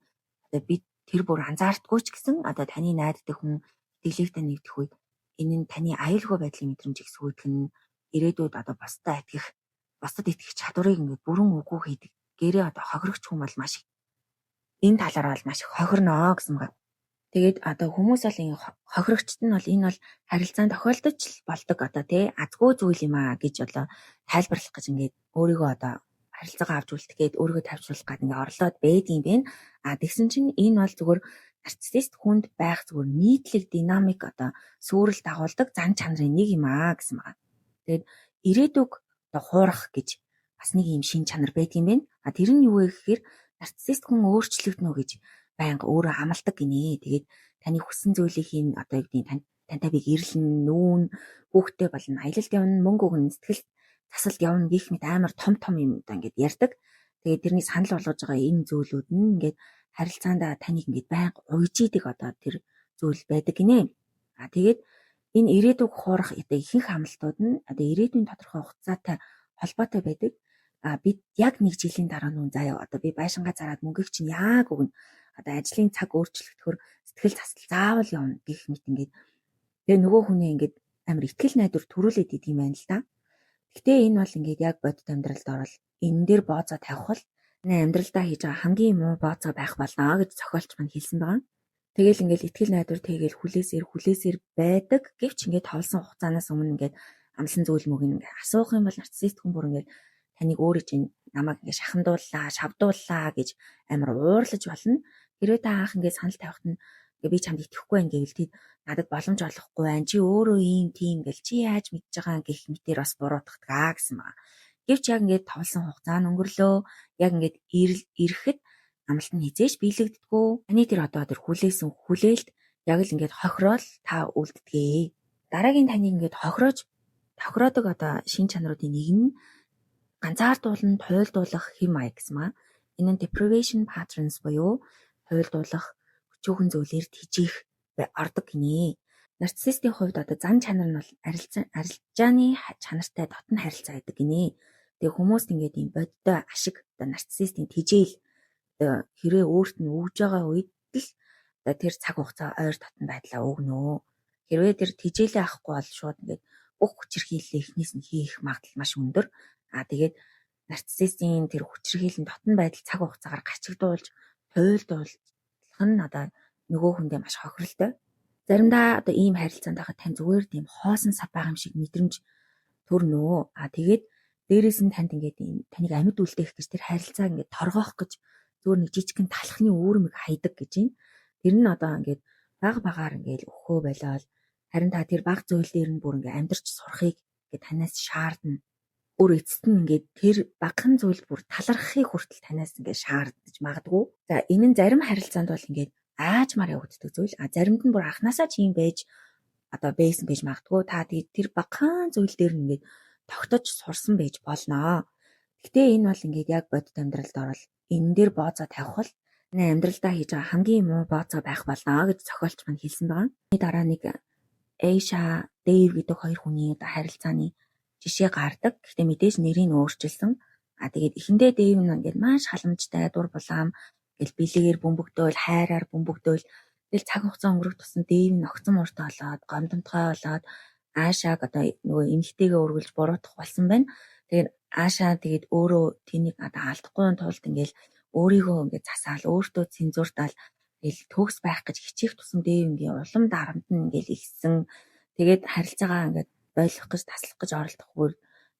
одоо бид тэр бүр анзаардгүй ч гэсэн одоо таны найддаг хүн итгэлтэй нэгдэх үед энэ нь таны аюулгүй байдлын мэдрэмжийг сүйтгэн ирээдүйд одоо босдод итгэх чадварыг ингээд бүрэн үгүй хийдэг. Гэрээ одоо хохирогч хүн бол маш энэ талаараа бол маш хохирноо гэсэн байна. Тэгээд одоо хүмүүс бол хохирогчт нь бол энэ бол харилцаанд тохиолдож болдог одоо азгүй зүйл юм гэж одоо тайлбарлах гэж ингээд өөрийгөө одоо харилцаагаа авч үлдэхэд өөрийгөө тавьжруулах гэдэг ингээд орлоод байдгийн байна. Тэгсэн чинь энэ бол зүгээр нарциссист хүнд байх зүгээр нийтлэг динамик одоо сүрэл дагуулдаг зан чанарын нэг юм гэсэн байна. Тэгээд ирээдүг одоо хуурах гэж бас нэг юм шин чанар байдгийн байна. Тэр нь юу вэ гэхээр нарциссист хүн өөрчлөгднө гэж байнга өөрөө амладаг гинэ. Тэгээд таны хүссэн зүйлийг хийн одоо юу гэдэг тантай би гэрлэн нүүн хүүхдээ болно, аялалд явна, мөнгө өгнө, сэтгэл засалд явна гэх мэт амар том юм одоо ингээд ярьдаг. Тэгээд тэрний санал болгож байгаа энэ зүйлүүд нь ингээд харилцаанд таныг ингээд байнга уйж идэг одоо тэр зүйл байдаг гинэ. Тэгээд энэ ирээдүг хуурах одоо ихэнх амлалтууд нь одоо ирээдүйн тодорхой хугацаатай холбоотой байдаг. Бид яг нэг жилийн дараа нүүн заяа одоо би байшингаа зараад мөнгөийг чинь яг өгнө. Одоо ажлын цаг өөрчлөгдөхөөр сэтгэл засал заавал явна гэх мэт ингээд тэгээ нөгөө хүнээ ингээд амар ихтгэл найдвар төрүүлээд идэм байна л да. Гэхдээ энэ бол ингээд яг бодит амьдралд орол энэ дээр бооцоо тавих бол амьдралдаа хийж байгаа хамгийн муу бооцоо байх болно гэж зохиолч маань хэлсэн байгаа. Тэгэл ингээд ихтгэл найдвар тэгээл хүлээсээр байдаг. Гэвч ингээд тоолсон хугацаанаас өмнө ингээд амлсан зүйл мөг ингээд асуух юм бол нарциссист хүн бүр ингээд таныг өөрөө чинь намайг ингээд шахамдууллаа, шавдууллаа гэж амар уурлаж болно. Хэрвээ та анх ингээд санал тавихад нь би чамд итгэхгүй байх гэвэл тэд надад боломж олохгүй байна. Чи өөрөө ийм тийм гэл чи яаж мэдж байгаа гэх мэтээр бас буруутгах гэсэн байна. Гэвч яг ингээд тоолсон хугацаа нь өнгөрлөө. Яг ингээд ирэхэд амлалт нь хизээш биелэгддэггүй. Таны тэр одоо тэр хүлээсэн хүлээлт яг л ингээд хохироол та үлддэгэ. Дараагийн таны ингээд тохироодог одоо шин чанаруудын нэг нь ганцаардуулан туйлдуулах хэм маяг гэсэн маа. Энэ нь deprivation patterns буюу туйлдуулах, өчүүхэн зүйлээр тижих ордог гинэ. Нарциссистийн хувьд одоо зан чанар нь бол арилжааны чанартай дотн харилцаа гэдэг гинэ. Тэгээ хүмүүст ингээд ийм бодтой ашиг одоо нарциссистийн тижээл хэрэг өөрт нь өгж байгаа үед л одоо тэр цаг хугацаа ойр дотн байдлаа өгнө. Хэрвээ тэр тижээлээ авахгүй бол шууд ингээд бүх хүчирхийллээ эхнээс нь хийх магадлал маш өндөр. Тэгээд нарциссистийн тэр хүчирхийллийн дотн байдал цаг хугацаагаар гачигдуулж туйлдуулах нь одоо нөгөө хүндээ маш хохиролтой. Заримдаа одоо ийм харилцаанд байхад тань зүгээр тийм хоосон сав байгаа юм шиг мэдрэмж төрнөө. Тэгээд дээрээс нь танд ингээд таныг амьд үлдээх гэж тэр харилцаа ингээд торгоох гэж зүгээр нэг жижигхэн талхны үүрмэг хайдаг гэж юм. Тэр нь одоо ингээд баг багаар ингээд өхөө болоод Харин та тэр бага зүйл дээр нь бүр ингээ амьдарч сурахыг ингээ танаас шаардна. Өөр эцэст нь ингээд тэр багахан зүйл бүр талархахыг хүртэл танаас ингээд шаардаж магадгүй. За энэ нь зарим харилцаанд бол ингээд аажмаар явагддаг зүйл. Заримд нь бүр анханасаа ч юм байж байсан гэж магадгүй. Та тэр багахан зүйл дээр нь ингээд тогтож сурсан байж болно. Гэтэ энэ бол ингээд яг бодит амьдралд орол энэ дээр бооцоо тавих бол амьдралдаа хийж байгаа хамгийн муу бооцоо байх болно гэж зохиолч маань хэлсэн байгаа. Дараа нэг Эйша, Дэйв гэдэг хоёр хүний харилцааны жишээ гардаг. Гэхдээ мэдээж нэрийг өөрчилсөн. Тэгээд эхэндээ Дэйв нь ингээд маш халамжтай, дур булаам гэл бэлэгээр бөмбөгдөөл, хайраар бөмбөгдөөл. Тэгэл цаг хугацаа өнгөрөх тусам Дэйв нь огцон мууртай болоод, гомдомтгой болоод Аашааг нөгөө эмэгтэйгээ өргөлж буруутгах болсон байна. Тэгээд Аашаа тэгээд өөрөө тэнийг алдахгүй тулд ингээд өөрийгөө ингээд засаал, өөртөө цензуртаал тэгэл төгс байх гэж хичээх тусам Дэйв ингээд улам дарамт нь ингээд ихсэн. Тэгээд харилцаагаа ингээд ойлгох гэж таслах гэж оролдохгүй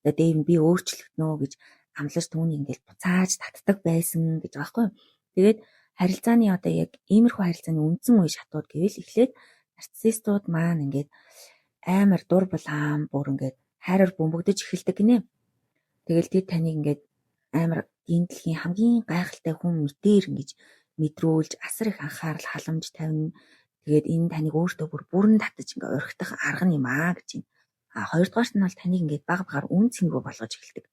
Дэйв би өөрчлөгднө гэж амлаж түүнийг ингээд буцааж татдаг байсан гэж байгаа байхгүй. Тэгээд харилцааны яг иймэрхүү харилцааны үндсэн үе шатууд гэвэл эхлээд нарциссистууд маань ингээд амар дур булаам бүр ингээд хайраар бөмбөгдөж эхэлдэг гинэ. Тэгэл тэд таныг ингээд амар энэ дэлхийн хамгийн гайхалтай хүн мэтэр ингэж мэдрүүлж асар их анхаарал халамж тавина. Тэгээд энэ таныг өөртөө бүрэн татаж ингээд орхитох арга юм гэж юм. Хоёрдугаарт нь бол таныг ингээд баг багаар үн цэнгүй болгож эхэлдэг.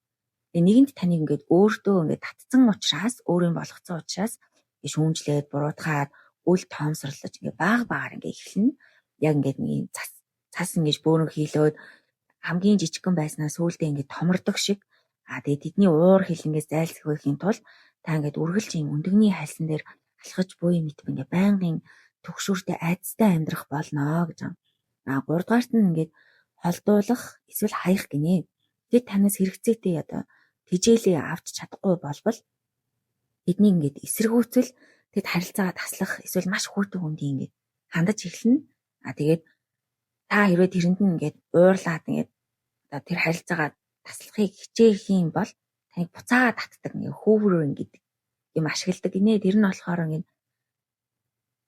Тэгээ нэгэнт таныг ингээд өөртөө ингээд татсан учраас, өөрийн болгоцсон учраас шүүмжлээд буруутгаад үл тоомсорлож ингээд баг багаар ингээд эхэлнэ. Яг ингээд нэг цас ингээд бөөрөн хийлөөд хамгийн жижигхэн байснаа сүүлдээ ингээд томордог шиг. Тэгээд тэдний уур хилэнгээс зайлсхийхийн тулд та ингээд үргэлж юм өндөгний хайлсан дээр алхаж буй мэт ингээд байнгын төгшүүртэй айцтай амьдрах болно гэж байна. Гуравдугаарт нь ингээд холдуулах эсвэл хаях гинэ. Тэд танаас хэрэгцээтэй тижээлээ авч чадахгүй болбол эднийг ингээд эсэргүүцэл тэд харилцаагаа таслах эсвэл маш хүүтэн хүндий ингээд хандаж эхэлнэ. Тэгээд та хэрвээ тэрэнд нь ингээд уурлаад ингээд тэр харилцаагаа таслахыг хичээх юм бол таныг буцаад татдаг ингээд хүүврээр ингээд юм ашигладаг гинэ. Тэр нь болохоор ингээд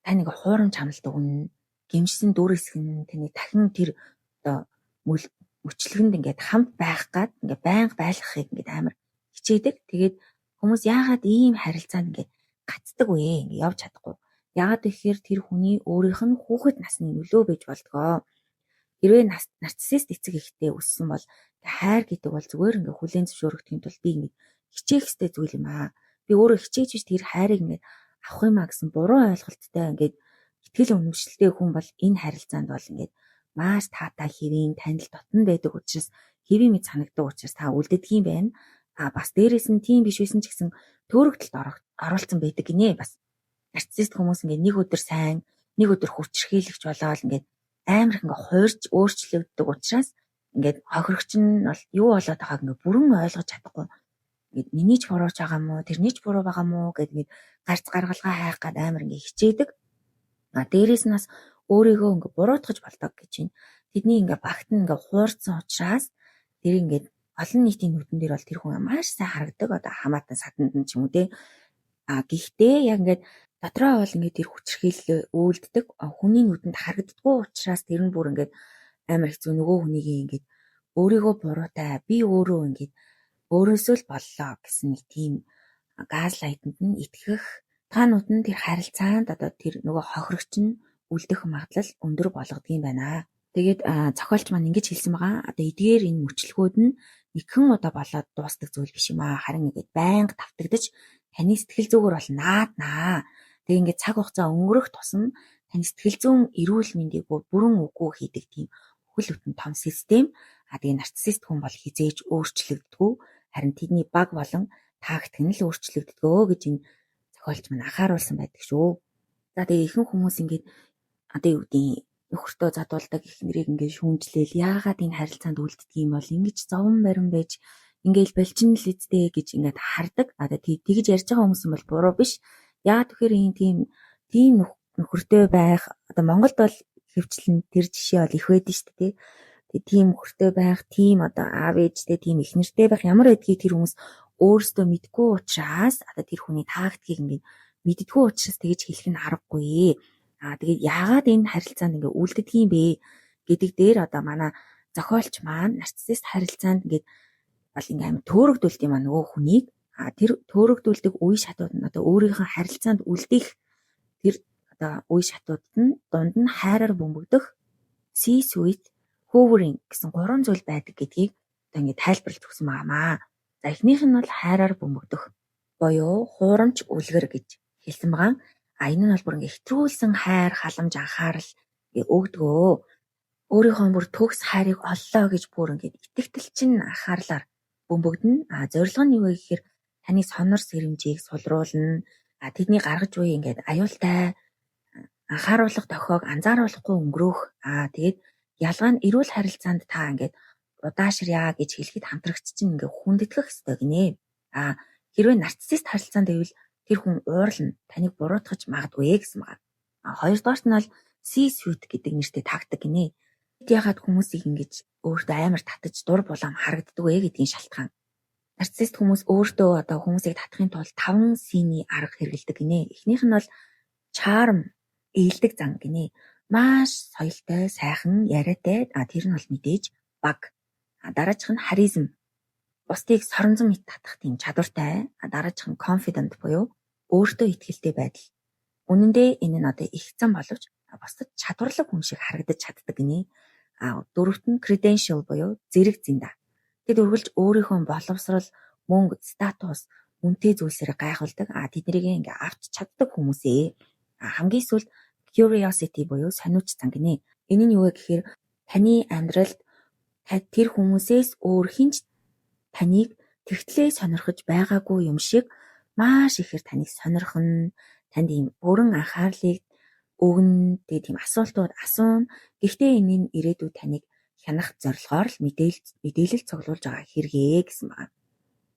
таныг хуурамч хамлдаг үнэ, гэмшсэн дүр хэсэг нь таны дахин тэр мөчлөгөнд ингээд хамт байх гад ингээд байнга байлгахыг ингээд амар хичээдэг. Тэгээд хүмүүс яагаад ийм харилцаанд ингээд гацдаг вэ? Ингээд явж чадахгүй. Яагаад гэхээр тэр хүний өөрийнх нь хүүхэд насны нөлөө байж болдгоо. Хэрвээ нарциссист эцэг эхтэй өссөн бол хайр гэдэг бол зүгээр ингээд хүлээн зөвшөөрөгдөхийн тулд би ингээд хичээх ёстой зүйл юм аа. Би өөрөө хичээж биш тэр хайрыг ингээд авах юмаа гэсэн буруу ойлголттой ингээд итгэл үнэмшилтэй хүн бол энэ харилцаанд бол ингээд маш таатай хэвийн танил дотн байдаг учраас хэвийн мэд санагддаг учраас та үлддэг юм байна. Бас дээрээс нь тийм биш байсан ч гэсэн төөрөгдөлд оролцсон байдаг гинэ. Бас нарциссист хүмүүс ингээд нэг өдөр сайн, нэг өдөр хүчрхийлэгч болоод ингээд амар их ингээд хуурж өөрчлөгддөг учраас ингээд хохирогч нь бол юу болоод байгааг ингээд бүрэн ойлгож чадахгүй. Ингээд миний ч бурууч байгаа мó, тэрний ч буруу байгаа мó гэд ингээд гарц гаргалгаа хайх гад амар ингээд хичээдэг. Дээрээс нь бас өөрийгөө ингээд буруутгаж болдог гэж байна. Тэдний ингээд багт нь ингээд хуурцсан учраас тэр ингээд олон нийтийн нүдэн дээр бол тэр хүн маш сайн харагдаг. Хамаатан саданд нь ч юм уу те. Гэхдээ яг ингээд дотроо бол ингээд тэр хүчрхийлэл үйлддэг. Хүний нүдэнд харагддаггүй учраас тэр нь бүр ингээд амар хэцүү нөгөө хүнийг ингээд өөрийгөө буруутай би өөрөө ингээд өөрөөсөө л боллоо гэсэн нэг тийм газлайтанд нь итгэх таанууд нь тэр харилцаанд тэр нөгөө хохирогч нь үлдэх магадлал өндөр болгодог юм байна. Тэгээд зохиолч маань ингэж хэлсэн байгаа. Эдгээр энэ мөчлгүүд нь нэгэн удаа болоод дуустдаг зүйл биш юм аа. Харин ингээд байнга давтагдаж таны сэтгэл зүгээр бол нааднаа. Тэгээд ингээд цаг хугацаа өнгөрөх тусам таны сэтгэл зүйн эрүүл мэндийг бүрэн үгүй хийдэг тийм хөл бүтэн том систем. Тэгээд нарциссист хүн бол хизээж өөрчлөгддөггүй. Харин тэдний баг болон тактик нь л өөрчлөгддгөө гэж энэ зохиолч маань анхааруулсан байдаг шүү. За тэгээд ихэнх хүмүүс ингээд юу гэдэг нөхөртөө задуулдаг их нэрийг ингээд шүүмжлээл яагаад энэ харилцаанд үлддэг юм бол ингэж зовон барин байж ингээд болчин л эцтэй гэж ингээд хардаг. Тэгж ярьж байгаа хүмүүс юм бол буруу биш. Яагаад тэгэхээр тийм нөхөртэй байх Монголд бол хөвчлэн тэр жишээ бол их байдаг шүү дээ. Тэгээд тийм нөхөртэй байх, тийм аав ээжтэй, тийм их нэртэй байх ямар байдгийг тэр хүмүүс өөрсдөө мэдгүй учраас тэр хүний тактикийг ингээд мэддэггүй учраас тэгж хэлэх нь аргагүй. Тэгээд яагаад энэ харилцаанд ингээд үлддэг юм бэ гэдэг дээр одоо манай зохиолч маань нарциссист харилцаанд ингээд бол ингээм амар төөрөгдүүлт юм аа нөгөө хүнийг. Тэр төөрөгдүүлдэг үе шатууд нь одоо өөрийнхөө харилцаанд үлдэх тэр одоо үе шатууд нь дунд нь хайраар бөмбөгдөх C-suite hoovering гэсэн 3 зүйл байдаг гэдгийг одоо ингээд тайлбарлаж өгсөн байнамаа. За эхнийх нь бол хайраар бөмбөгдөх буюу хуурамч үлгэр гэж хэлсэн байгаа. Энэ нь бол бүр ингээд хэтрүүлсэн хайр, халамж, анхаарал өгдөгөө. Өөрийнхөө бүр төгс хайрыг оллоо гэж бүр ингээд итгэвчлэн анхаарлаар бөмбөгдөн. Зорилго нь юу вэ гэхээр таны сонор сэрэмжийг сулруулна. Тэдний гаргаж буй ингээд аюултай анхааруулах дохиог анзааруулахгүй өнгөрөх. Тэгээд ялгаа нь эрүүл харилцаанд та ингээд удаашръя гэж хэлэхэд хамтрагч чинь ингээд хүндэтгэх ёстой гинэ. Хэрвээ нарциссист харилцаанд байвал тэр хүн уурлна, таныг буруутгах магадгүй гэсэн байна. Хоёрдугаарт нь бол C-suite гэдэг нэртэй тагдаг гинэ. Ягаад хүмүүсийг ингэж өөртөө амар татаж дур булаам харагддаг вэ гэдгийн шалтгаан. Нарциссист хүмүүс өөртөө одоо хүмүүсийг татахын тулд 5 C-ний арга хэрэглэдэг гинэ. Эхнийх нь бол charm, ээлдэг зан гинэ. Маш соёлтой, сайхан, яриатай. Тэр нь бол мэдээж баг. Дараачих нь харизм. Бусдыг соронзон мэт татах тийм чадвартай. Дараачих нь confident буюу өөртөө итгэлтэй байдал. Үнэн дээр энэ нь одоо их зам боловч бусдад чадварлаг хүн шиг харагдаж чаддаг гинэ. Дөрөвт нь credential буюу зэрэг зинда. Тэд үргэлж өөрийнхөө боловсрал, мөнгө, статус, үнэтэй зүйлсээр гайхуулдаг. Тэднийг ингээ авч чаддаг хүмүүсээ. Хамгийн сүүлд curiosity буюу сониуч зан гинэ. Энэ нь юу вэ гэхээр таны амьдралд тэр хүмүүсээс өөр хинч таныг тэгтлээ сонирхож байгаагүй юм шиг маш ихээр таныг сонирхно. Танд ийм бүрэн анхаарлыг өгнө. Тэгээд тийм асуултууд асууна. Гэхдээ энэ нь ирээдүйд таныг хянах зорилгоор л мэдээлэл цуглуулж байгаа хэрэгээ гэсэн байна.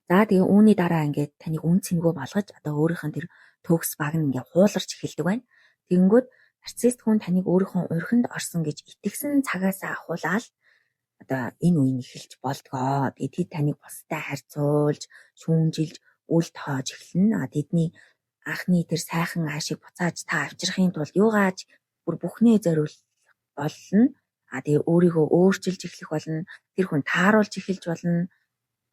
За тэгээ үүний дараа ингээд таныг үн цэнэгүй болгож одоо өөрийнх нь тэр төгс баг нь ингээд хууларч эхэлдэг байна. Тэгэнгүүт нарциссист хүн таныг өөрийнхөө урхинд орсон гэж итгэсэн цагаасаа ахуулаад одоо энэ үеийг эхэлж болдгоо. Тэгээд тэд таныг бусдад харьцуулж, шүүмжилж, үл тоож эхэлнэ. Тэдний анхны тэр сайхан аашийг буцааж та авчрахын тулд юугааж бүр бүхнээ зориул болно. Тэгээ өөрийгөө өөрчилж эхлэх болно. Тэр хүн тааруулж эхэлж болно.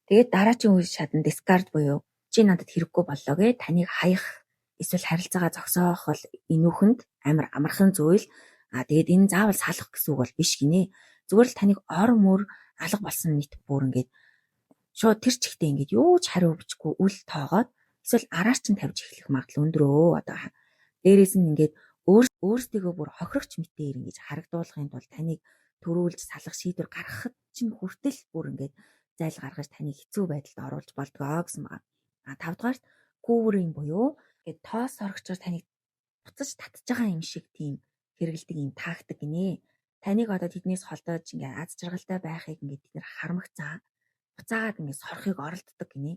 Тэгээд дараагийн үе шатнд discard буюу чи надад хэрэггүй боллоо гэ таныг хаях эсвэл харилцаагаа зогсоох бол энүүхэнд амар амархан зүйл. Тэгээд энэ заавал салах гэсэн үг бол биш гинэ. Зүгээр л таныг ор мөр алга болсон мэт бүр ингээд шууд тэр чигтээ ингээд юу ч хариу бичгүй үл тоогоод эсвэл араар чинь тавьж эхлэх магадлал өндөрөө. Одоо дээрээс нь ингээд өөрсдийгөө бүр хохирогч мэтээр ингэж харагдуулахын тулд таныг төрүүлж салах шийдвэр гаргахад чинь хүртэл бүр ингээд зайл гаргаж таныг хэцүү байдалд оруулж болдгоо гэсэн байна. 5 дугаарт hoovering буюу ингээд тоос сорогчоор таныг буцаж татж байгаа юм шиг тийм хэрэгэлдэг юм таагдаг гинэ. Таныг одоо тэднээс холдоод ингээд аз жаргалтай байхыг ингээд тэд нэр харамгцаа буцаагаад ингээд сорохыг оролддог гинэ.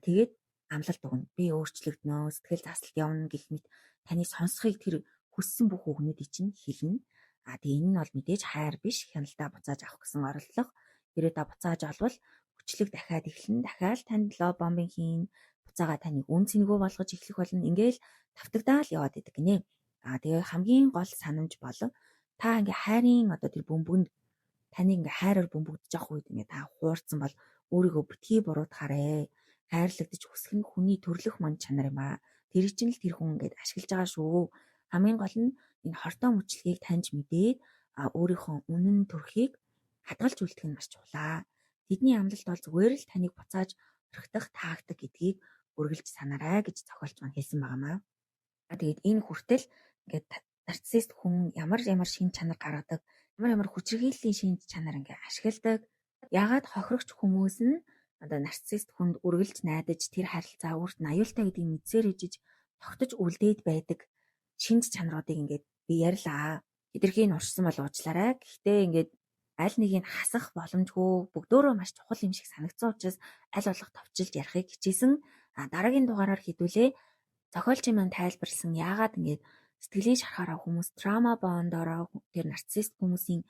Тэгээд амлалт өгнө. Би өөрчлөгднөө, сэтгэл заслалт явна гэх мэт таны сонсхийг тэр хүссэн бүх үгнүүдийг чинь хэлнэ. Тэгээ энэ нь бол мэдээж хайр биш, хяналтаа буцааж авах гэсэн оролдлого. Хэрвээ та буцааж олвол хүчлэг дахиад эхлэн, дахиад танд лов бомбинг хийн, буцаага таныг үн цэнэгүй болгож эхлэх болно. Ингээл тавтагдаал яваад идэг гинэ. Тэгээ хамгийн гол санамж бол та ингээ хайрын одоо тэр бөмбөгөнд таныг ингээ хайраар бөмбөгдөж явах үед ингээ та хуурцсан бол өөрийгөө битгий буруутгаарэ. Хайрлагдаж хүсэх нь хүний төрлөх мань чанар юм аа. Тэр чинь л тэр хүн ингээд ашиглаж байгаа шүү. Хамгийн гол нь энэ хортой мөчлөгийг таньж мэдээд өөрийнхөө үнэн төрхийг хадгалж үлдэх нь маш чухлаа. Тэдний амлалт бол зүгээр л таныг буцааж орхидах таагдаг гэдгийг үргэлж санаарай гэж зохиолч маань хэлсэн байнамаа. Тэгээд энэ хүртэл ингээд нарциссист хүн ямар шин чанар гаргадаг, ямар хүчирхийллийн шин чанар ингээд ашигладаг. Ягаад хохирогч хүмүүс нь одоо нарциссист хүнд үргэлж найдаж тэр харилцаа өөрт нь аюултай гэдгийг мэдсээр ижиж тогтож үлдээд байдаг шинж чанаруудыг ингээд би ярьлаа. Эдгэрхийг нь урьдчилан бол уучлаарай. Гэхдээ ингээд аль нэгийг хасах боломжгүй бүгдөө маш чухал юм шиг санагдсан учраас аль болох товчилж ярихыг хичээсэн. Дараагийн дугаараар хэдүүлээ. Зохиолчийн маань тайлбарлсан яагаад ингээд сэтгэлийн шарахаараа хүмүүс трама бондороо тэр нарциссист хүмүүсийн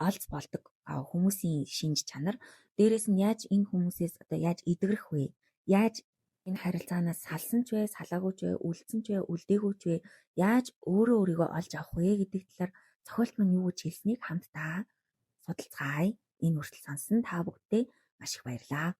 олз болдог хүмүүсийн шинж чанар. Дээрээс нь яаж энэ хүмүүсээс одоо яаж идэгрэх вэ? Яаж энэ харилцаанаас салсан ч вэ, салаагүй ч вэ, үлдсэн ч вэ, үлдээгүй ч вэ, яаж өөрийгөө олж авах вэ гэдэг талаар зохиолч маань юу гэж хэлснийг хамтдаа судалцгаая. Энэ хүртэл сонсон та бүгдээ маш их баярлалаа.